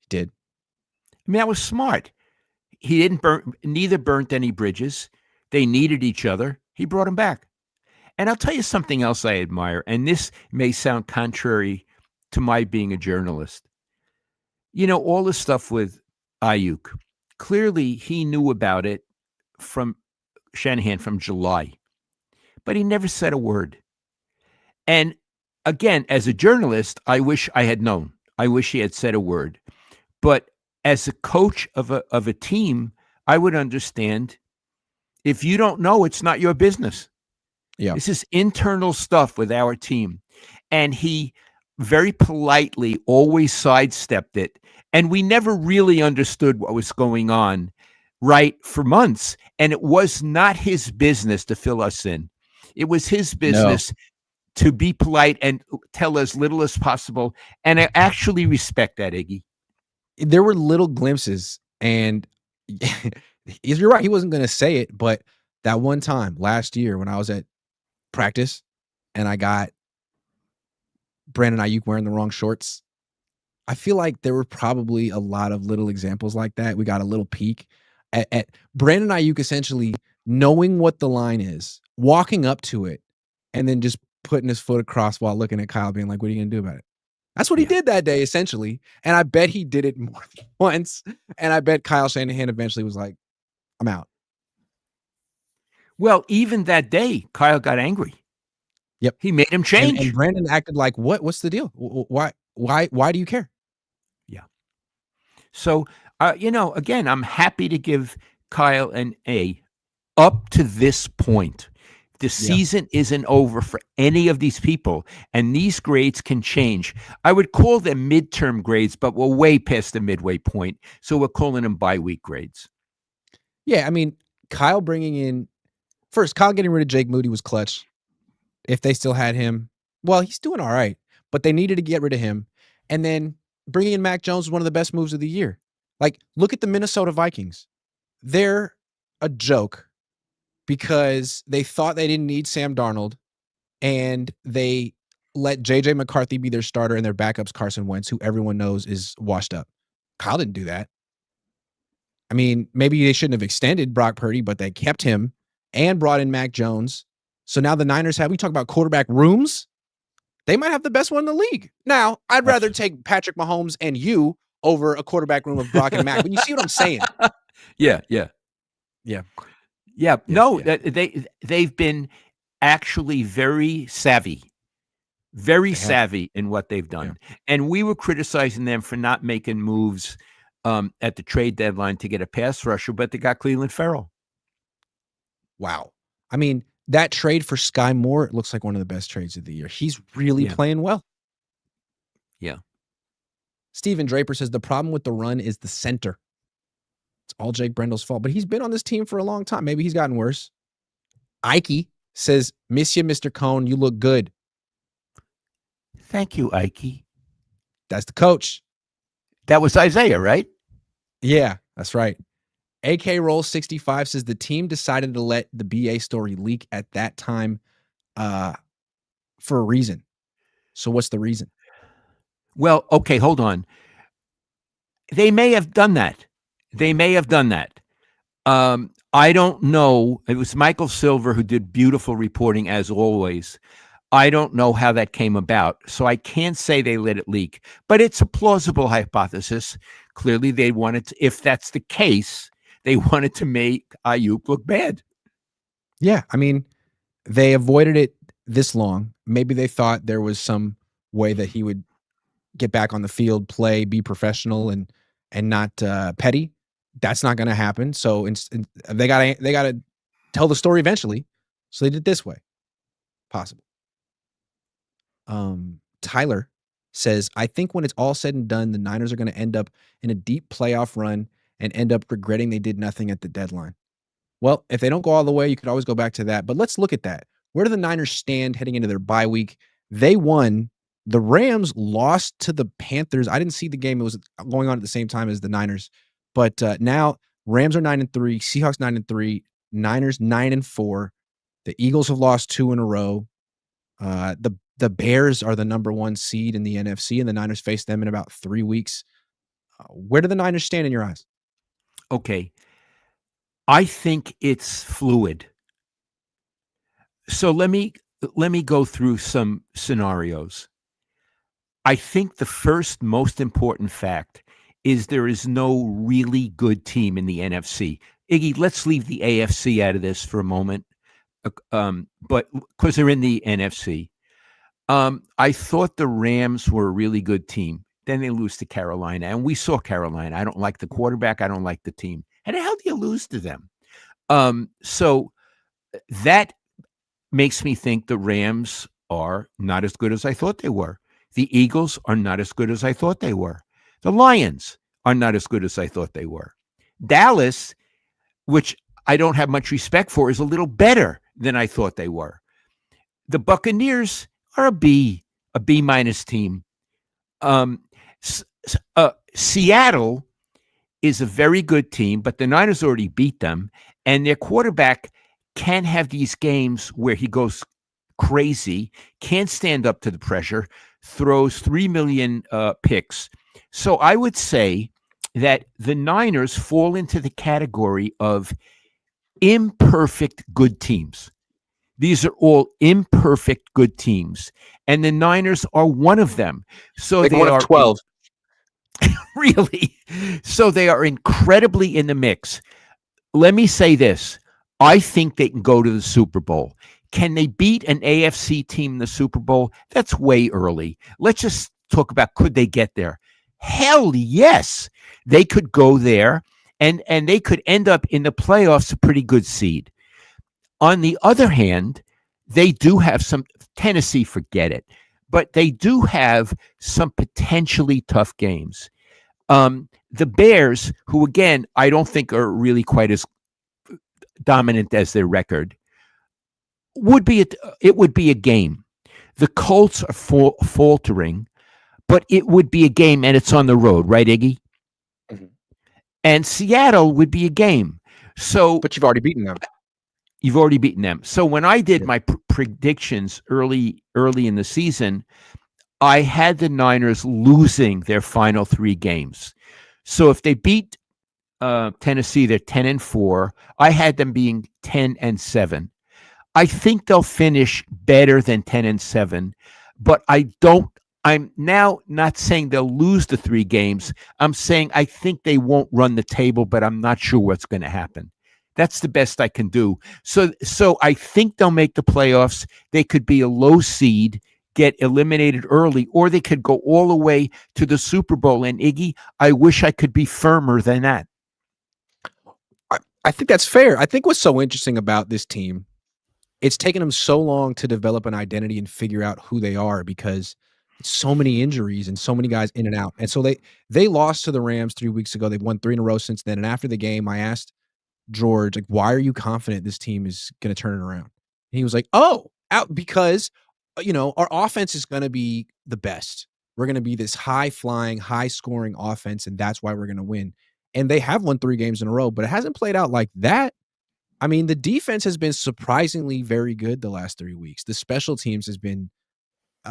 He did. I mean, that was smart. He didn't neither burnt any bridges. They needed each other. He brought him back. And I'll tell you something else I admire, and this may sound contrary to my being a journalist. You know, all this stuff with Aayuk. Clearly, he knew about it from Shanahan from July, but he never said a word. And again, as a journalist, I wish I had known. I wish he had said a word. But as a coach of a team, I would understand if you don't know, it's not your business. Yeah. This is internal stuff with our team. And he very politely always sidestepped it. And we never really understood what was going on, right, for months. And it was not his business to fill us in. It was his No. business to be polite and tell as little as possible. And I actually respect that, Iggy. There were little glimpses, and you're right, he wasn't gonna say it, but that one time last year when I was at practice and I got Brandon Aayuk wearing the wrong shorts, I feel like there were probably a lot of little examples like that. We got a little peek at Brandon Aayuk essentially knowing what the line is, walking up to it, and then just putting his foot across while looking at Kyle being like, "What are you gonna do about it?" That's what he Yeah. did that day, essentially, and I bet he did it more than once, and I bet Kyle Shanahan eventually was like, "I'm out." Well, even that day, Kyle got angry. Yep, He made him and change. Brandon acted like, What's the deal? Why do you care?" Yeah. So, again, I'm happy to give Kyle an A up to this point. The Yeah. season isn't over for any of these people, and these grades can change. I would call them midterm grades, but we're way past the midway point, so we're calling them bye-week grades. Yeah, I mean, Kyle bringing in first, Kyle getting rid of Jake Moody was clutch. If they still had him, well, he's doing all right, but they needed to get rid of him. And then bringing in Mac Jones was one of the best moves of the year. Like, look at the Minnesota Vikings. They're a joke because they thought they didn't need Sam Darnold, and they let JJ McCarthy be their starter and their backup's Carson Wentz, who everyone knows is washed up. Kyle didn't do that. I mean, maybe they shouldn't have extended Brock Purdy, but they kept him and brought in Mac Jones. So now the Niners we talk about quarterback rooms. They might have the best one in the league. Now, I'd rather take Patrick Mahomes and you over a quarterback room of Brock and Mac. But you see what I'm saying? Yeah, yeah. Yeah. Yeah, Yeah. no, Yeah. they've been actually very savvy. Very They have. savvy in what they've Yeah. done. And we were criticizing them for not making moves at the trade deadline to get a pass rusher, but they got Cleveland Farrell. Wow. I mean, that trade for Sky Moore looks like one of the best trades of the year. He's really Yeah. playing well. Yeah. Steven Draper says the problem with the run is the center. It's all Jake Brendel's fault, but he's been on this team for a long time. Maybe he's gotten worse. Ike says, "Miss you, Mr. Cohn. You look good." Thank you, Ike. That's the coach. That was Isaiah, right? Yeah, that's right. AK Roll 65 says the team decided to let the BA story leak at that time for a reason. So what's the reason? Well, okay, hold on. They may have done that. I don't know. It was Michael Silver who did beautiful reporting as always. I don't know how that came about, so I can't say they let it leak, but it's a plausible hypothesis. Clearly, they wanted to, if that's the case, they wanted to make Aayuk look bad. Yeah, I mean, they avoided it this long. Maybe they thought there was some way that he would get back on the field, play, be professional, and not petty. That's not going to happen. So they got to tell the story eventually. So they did this way. Possible. Tyler says, I think when it's all said and done, the Niners are going to end up in a deep playoff run and end up regretting they did nothing at the deadline. Well, if they don't go all the way, you could always go back to that. But let's look at that. Where do the Niners stand heading into their bye week? They won. The Rams lost to the Panthers. I didn't see the game. It was going on at the same time as the Niners. But now Rams are 9-3, Seahawks 9-3, Niners 9-4. The Eagles have lost 2 in a row. The Bears are the number 1 seed in the NFC, and the Niners face them in about 3 weeks. Where do the Niners stand in your eyes? Okay. I think it's fluid. So let me go through some scenarios. I think the first most important fact is there is no really good team in the NFC. Iggy, let's leave the AFC out of this for a moment, but because they're in the NFC. I thought the Rams were a really good team. Then they lose to Carolina, and we saw Carolina. I don't like the quarterback. I don't like the team. How the hell do you lose to them? So that makes me think the Rams are not as good as I thought they were. The Eagles are not as good as I thought they were. The Lions are not as good as I thought they were. Dallas, which I don't have much respect for, is a little better than I thought they were. The Buccaneers are a B minus team. Seattle is a very good team, but the Niners already beat them, and their quarterback can have these games where he goes crazy, can't stand up to the pressure, throws 3 million picks. So I would say that the Niners fall into the category of imperfect good teams. These are all imperfect good teams, and the Niners are one of them. So Like they one of are 12. really, so they are incredibly in the mix. Let me say this. I think they can go to the Super Bowl. Can they beat an AFC team in the Super Bowl? That's way early. Let's just talk about, could they get there? Hell yes. They could go there, and they could end up in the playoffs a pretty good seed. On the other hand, they do have some Tennessee, forget it, but they do have some potentially tough games. The Bears, who again I don't think are really quite as dominant as their record, it would be a game. The Colts are faltering, but it would be a game, and it's on the road, right, Iggy? Mhm. And Seattle would be a game. So, But you've already beaten them. you've already beaten them. So when I did Yeah. my predictions early in the season, I had the Niners losing their final 3 games. So if they beat Tennessee, they're 10-4. I had them being 10-7. I think they'll finish better than 10-7, but I'm now not saying they'll lose the 3 games. I'm saying I think they won't run the table, but I'm not sure what's going to happen. That's the best I can do. So I think they'll make the playoffs. They could be a low seed, get eliminated early, or they could go all the way to the Super Bowl. And Iggy, I wish I could be firmer than that. I think that's fair. I think what's so interesting about this team, it's taken them so long to develop an identity and figure out who they are because so many injuries and so many guys in and out. And so they lost to the Rams 3 weeks ago. They've won 3 in a row since then. And after the game, I asked George, like, why are you confident this team is going to turn it around? And he was like, because, our offense is going to be the best. We're going to be this high flying, high scoring offense. And that's why we're going to win. And they have won 3 games in a row, but it hasn't played out like that. I mean, the defense has been surprisingly very good the last 3 weeks. The special teams has been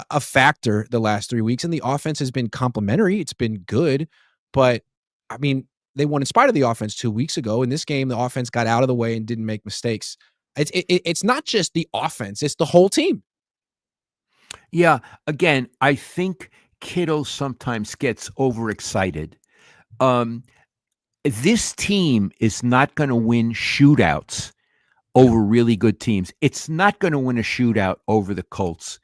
a factor the last 3 weeks, and the offense has been complimentary. It's been good, but I mean, they won in spite of the offense 2 weeks ago. In this game, the offense got out of the way and didn't make mistakes. It's not just the offense; it's the whole team. Yeah. Again, I think Kittle sometimes gets overexcited. This team is not going to win shootouts over really good teams. It's not going to win a shootout over the Colts.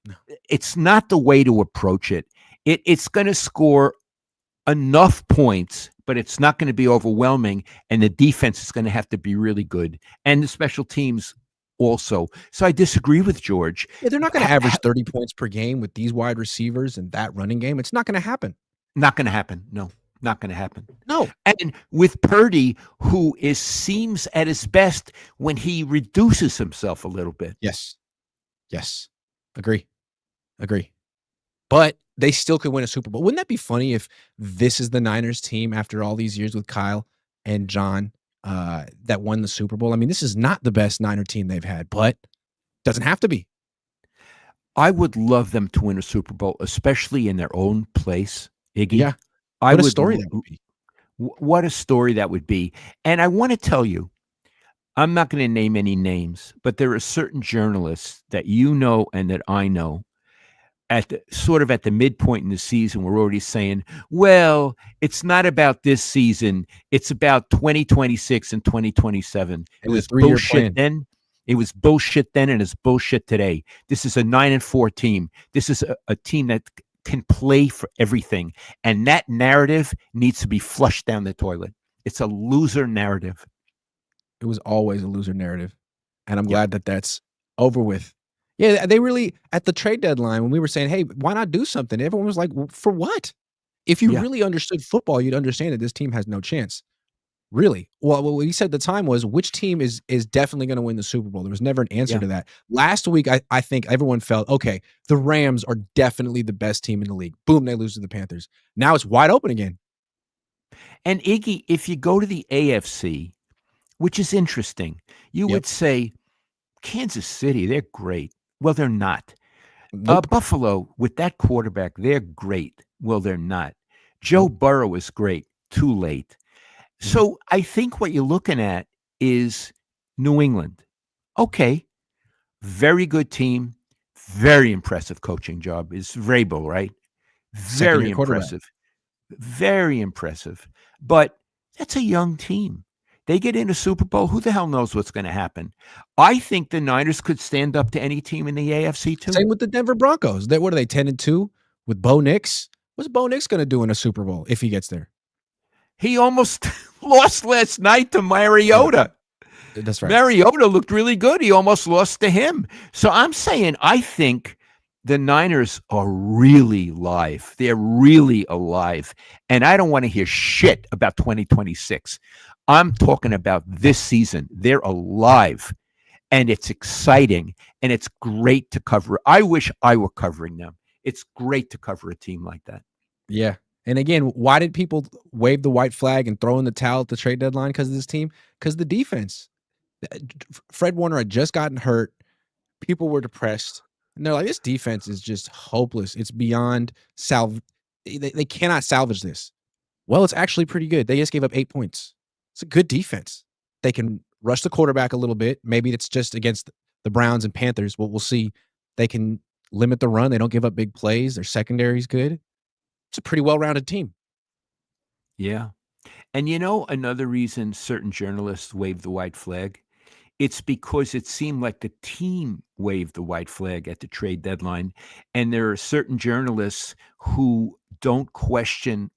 No. It's not the way to approach it. It's going to score enough points, but it's not going to be overwhelming. And the defense is going to have to be really good. And the special teams also. So I disagree with George. Yeah, they're not going to average 30 points per game with these wide receivers and that running game. It's not going to happen. Not going to happen. No, not going to happen. No. And with Purdy, who seems at his best when he reduces himself a little bit. Yes. Agree. But they still could win a Super Bowl. Wouldn't that be funny if this is the Niners team after all these years with Kyle and John that won the Super Bowl? I mean, this is not the best Niner team they've had, but doesn't have to be. I would love them to win a Super Bowl, especially in their own place, Iggy. Yeah. What a story that would be. What a story that would be. And I want to tell you, I'm not going to name any names, but there are certain journalists that you know and that I know at the midpoint in the season, we're already saying, well, it's not about this season. It's about 2026 and 2027. It And a was 3-year bullshit plan. then. It was bullshit then, and it's bullshit today. This is a 9-4 team. This is a team that can play for everything. And that narrative needs to be flushed down the toilet. It's a loser narrative. It was always a loser narrative, and I'm Yep. glad that that's over with. Yeah, they really at the trade deadline when we were saying, "Hey, why not do something?" Everyone was like, "For what?" If you Yeah. really understood football, you'd understand that this team has no chance. Really. Well, what we said at the time was which team is definitely gonna win the Super Bowl? There was never an answer Yeah. to that. Last week, I think everyone felt, okay, the Rams are definitely the best team in the league. Boom, they lose to the Panthers. Now it's wide open again. And Iggy, if you go to the AFC, which is interesting, you Yep. would say Kansas City, they're great. Well, they're not. Nope. Buffalo, with that quarterback, they're great. Well, they're not. Joe Nope. Burrow is great. Too late. Mhm. So I think what you're looking at is New England. Okay, very good team, very impressive coaching job. Is Vrabel, right? Second Very year quarterback. impressive. Very impressive. But that's a young team. They get in a Super Bowl. Who the hell knows what's going to happen? I think the Niners could stand up to any team in the AFC too. Same with the Denver Broncos. What are they, 10-2 with Bo Nix? What's Bo Nix gonna do in a Super Bowl if he gets there? He almost lost last night to Right. Mariota. That's right. Mariota looked really good. He almost lost to him. So I'm saying I think the Niners are really live. They're really alive. And I don't want to hear shit about 2026. I'm talking about this season. They're alive. And it's exciting. And it's great to cover. I wish I were covering them. It's great to cover a team like that. Yeah. And again, why did people wave the white flag and throw in the towel at the trade deadline because of this team? Because the defense. Fred Warner had just gotten hurt. People were depressed. And they're like, this defense is just hopeless. It's beyond they cannot salvage this. Well, it's actually pretty good. They just gave up 8 points. It's a good defense. They can rush the quarterback a little bit. Maybe it's just against the Browns and Panthers. Well, we'll see. They can limit the run. They don't give up big plays. Their secondary's good. It's a pretty well-rounded team. Yeah. And you know, another reason certain journalists waved the white flag, it's because it seemed like the team waved the white flag at the trade deadline. And there are certain journalists who don't question,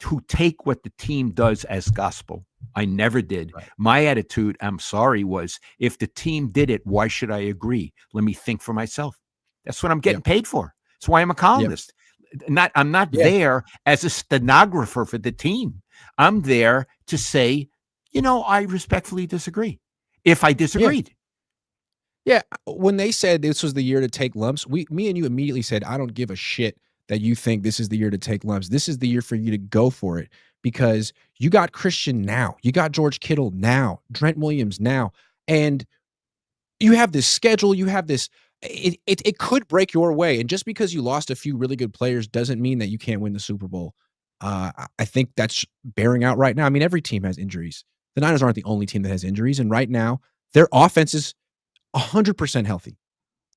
who take what the team does as gospel. I never did. Right. My attitude, I'm sorry, was if the team did it, why should I agree? Let me think for myself. That's what I'm getting Yep. paid for. That's why I'm a Yep. columnist. I'm not Yeah. there as a stenographer for the team. I'm there to say, I respectfully disagree. If I Yeah. disagreed. Yeah. When they said this was the year to take lumps, me and you immediately said, I don't give a shit that you think this is the year to take lumps. This is the year for you to go for it because you got Christian now. You got George Kittle now, Trent Williams now. And you have this schedule, you have this it could break your way, and just because you lost a few really good players doesn't mean that you can't win the Super Bowl. I think that's bearing out right now. I mean, every team has injuries. The Niners aren't the only team that has injuries, and right now, their offense is 100% healthy.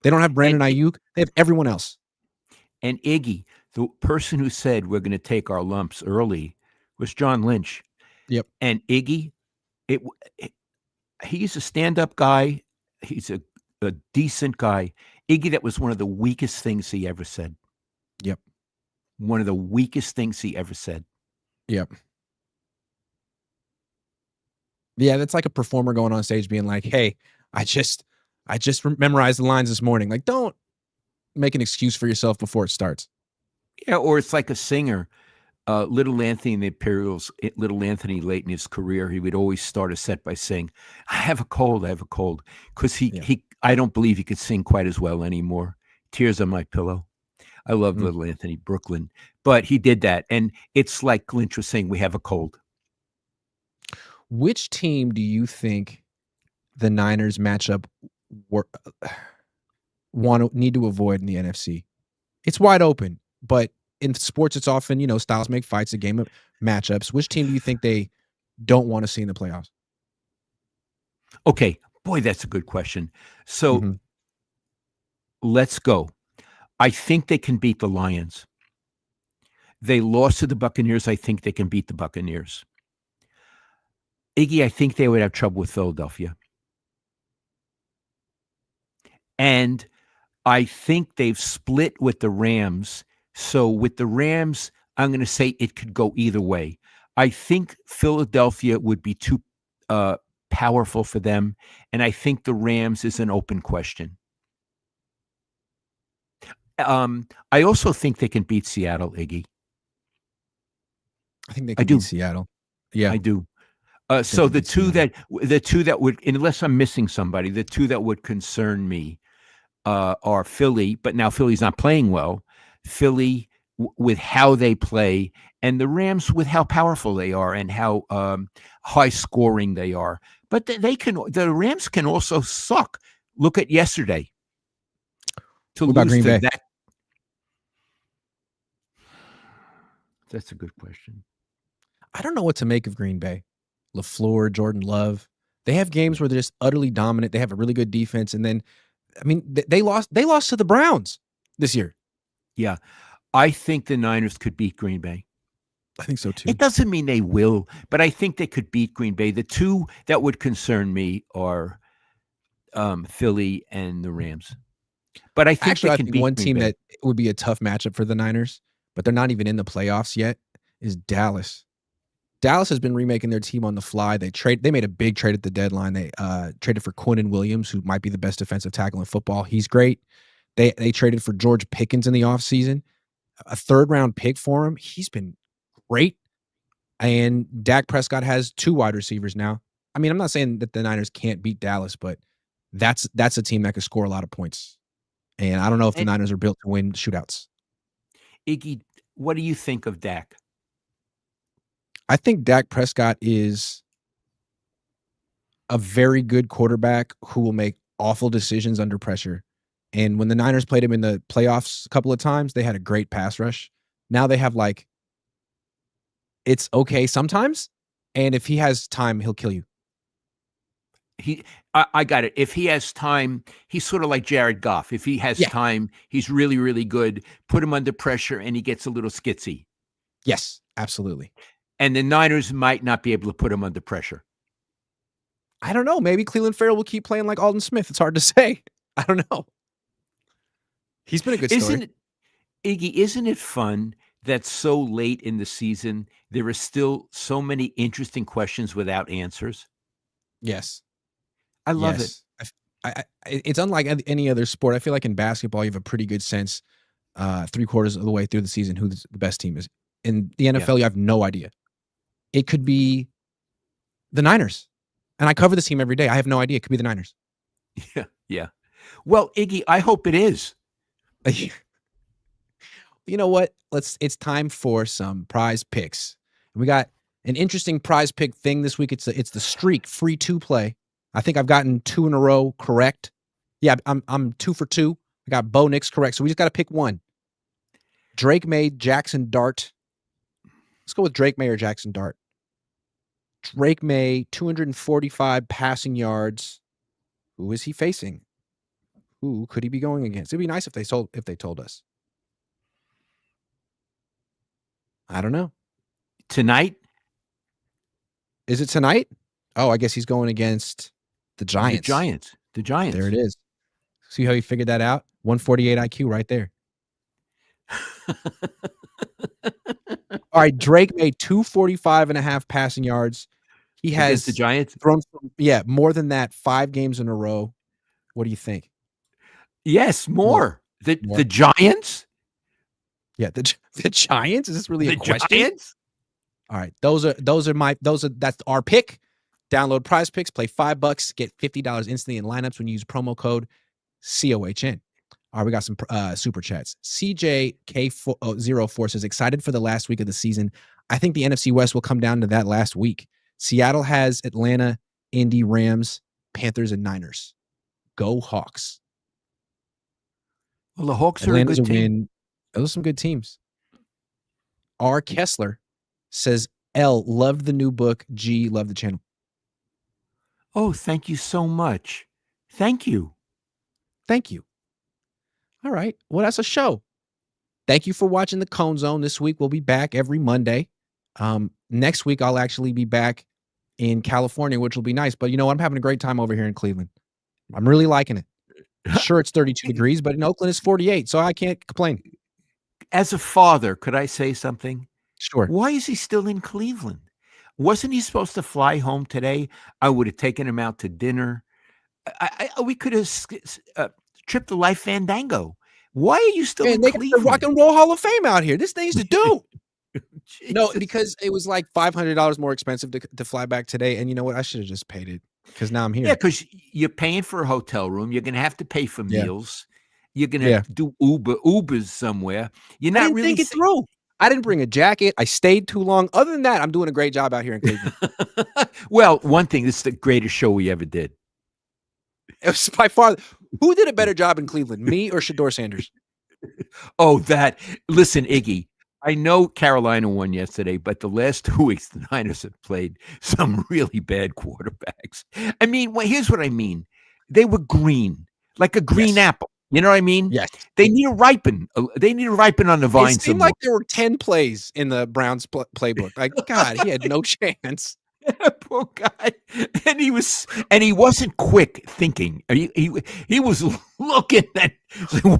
They don't have And Brandon Aayuk, they have everyone else. and Iggy, the person who said we're going to take our lumps early was John Lynch. Yep. And Iggy, it he's a stand-up guy. He's a decent guy. Iggy, that was one of the weakest things he ever said. Yep. One of the weakest things he ever said. Yep. Yeah, that's like a performer going on stage being like, "Hey, I just memorized the lines this morning." Like, don't make an excuse for yourself before it starts. Yeah, or it's like a singer. Little Anthony and the Imperials, Little Anthony late in his career, he would always start a set by saying, I have a cold, because Yeah. I don't believe he could sing quite as well anymore. Tears on My Pillow. I love Mm. Little Anthony, Brooklyn. But he did that. And it's like Lynch was saying, we have a cold. Which team do you think the Niners matchup need to avoid in the NFC? It's wide open, but in sports, it's often, styles make fights, a game of matchups. Which team do you think they don't want to see in the playoffs? Okay. Boy, that's a good question. So Mhm. let's go. I think they can beat the Lions. They lost to the Buccaneers. I think they can beat the Buccaneers. Iggy, I think they would have trouble with Philadelphia. And I think they've split with the Rams. So with the Rams, I'm going to say it could go either way. I think Philadelphia would be too powerful for them. And I think the Rams is an open question. I also think they can beat Seattle, Iggy. I think they I can do. beat Seattle. Yeah. I do. So can the beat two Seattle. that would, unless I'm missing somebody, the two that would concern me are Philly, but now Philly's not playing well. Philly with how they play, and the Rams with how powerful they are and how high scoring they are. But the Rams can also suck. Look at yesterday. To What about lose Green to Bay? that. That's a good question. I don't know what to make of Green Bay. LaFleur, Jordan Love. They have games where they're just utterly dominant. They have a really good defense, and then, I mean, they lost. They lost to the Browns this year. Yeah, I think the Niners could beat Green Bay. I think so too. It doesn't mean they will, but I think they could beat Green Bay. The two that would concern me are Philly and the Rams. But I think Actually, they I can think beat one Green team Bay. that would be a tough matchup for the Niners, but they're not even in the playoffs yet, is Dallas. Dallas has been remaking their team on the fly. They made a big trade at the deadline. They traded for Cohn and Williams, who might be the best defensive tackle in football. He's great. They traded for George Pickens in the offseason, a third-round pick for him. He's been great. And Dak Prescott has 2 wide receivers now. I mean, I'm not saying that the Niners can't beat Dallas, but that's a team that could score a lot of points. And I don't know if the And Niners are built to win shootouts. Iggy, what do you think of Dak? I think Dak Prescott is a very good quarterback who will make awful decisions under pressure. And when the Niners played him in the playoffs a couple of times, they had a great pass rush. Now they have it's okay sometimes. And if he has time, he'll kill you. I got it. If he has time, he's sort of like Jared Goff. If he has Yeah. time, he's really, really good. Put him under pressure and he gets a little skitsy. Yes, absolutely. And the Niners might not be able to put him under pressure. I don't know. Maybe Cleveland Farrell will keep playing like Alden Smith. It's hard to say. I don't know. He's been a good story. Isn't it fun that so late in the season, there are still so many interesting questions without answers? Yes. I love it. It's unlike any other sport. I feel like in basketball, you have a pretty good sense 3/4 of the way through the season who the best team is. In the NFL, you have no idea. It could be the Niners. And I cover this team every day. I have no idea. It could be the Niners. Yeah, yeah. Well, Iggy, I hope it is. You know what? It's time for some prize picks. We got an interesting prize pick thing this week. It's the streak free 2 play. I think I've gotten 2 in a row correct. Yeah, I'm 2 for 2. I got Bo Nix correct. So we just got to pick one. Drake May, Jackson Dart. Let's go with Drake May or Jackson Dart. Drake May, 245 passing yards. Who is he facing? Who could he be going against? It'd be nice if they told us. I don't know. Tonight? Is it tonight? Oh, I guess he's going against the Giants. The Giants. There it is. See how he figured that out? 148 IQ right there. All right, Drake made 245.5 passing yards. He has against the Giants? thrown more than that 5 games in a row. What do you think? Yes, more. More. The Giants? Yeah, the Giants? Is this really a question? Giants? All right, that's our pick. Download Prize Picks, play $5, get $50 instantly in lineups when you use promo code COHN. All right, we got some super chats. CJK04 says, excited for the last week of the season. I think the NFC West will come down to that last week. Seattle has Atlanta, Indy, Rams, Panthers, and Niners. Go Hawks. Well, the Hawks Atlanta's are a good team. Those are some good teams. R. Kessler says, L, loved the new book. G, loved the channel. Oh, thank you so much. Thank you. Thank you. All right. Well, that's a show. Thank you for watching the Cone Zone. This week we'll be back every Monday. Next week I'll actually be back in California, which will be nice. But you know what? I'm having a great time over here in Cleveland. I'm really liking it. Sure, it's 32 degrees, but in Oakland it's 48, so I can't complain. As a father, could I say something? Sure. Why is he still in Cleveland? Wasn't he supposed to fly home today? I would have taken him out to dinner. We could have tripped the life fandango. Why are you still Man, in they got the Rock Cleveland? and Roll Hall of Fame out here. This thing's to do. No, Jesus. because it was like $500 more expensive to fly back today, and you know what? I should have just paid it because now I'm Yeah, here. because you're paying for a hotel room. You're gonna have to pay for Yeah, meals. You're gonna yeah. do Ubers somewhere. You're I not didn't really think it through. I didn't bring a jacket. I stayed too long. Other than that, I'm doing a great job out here in Cleveland. Well, one thing, this is the greatest show we ever did. It was by far who did a better job in Cleveland, me or Shador Sanders? Oh, that listen, Iggy. I know Carolina won yesterday, but the last 2 weeks the Niners have played some really bad quarterbacks. I mean, well, here's what I mean. They were green, like a green Yes. apple. You know what I mean? Yes. They need to ripen. They need to ripen on the It vine some seemed more. like there were 10 plays in the Browns playbook. Like, God, he had no chance. Poor guy, and he wasn't quick thinking. He was looking at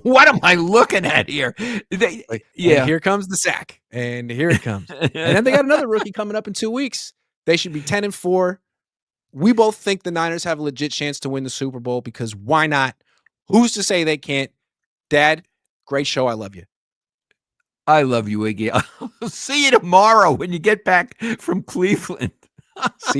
what am I looking at here? Like, and Yeah, here comes the sack, and here it comes. And then they got another rookie coming up in 2 weeks. They should be 10-4. We both think the Niners have a legit chance to win the Super Bowl because why not? Who's to say they can't? Dad, great show. I love you. I love you, Iggy. I'll see you tomorrow when you get back from Cleveland. See you.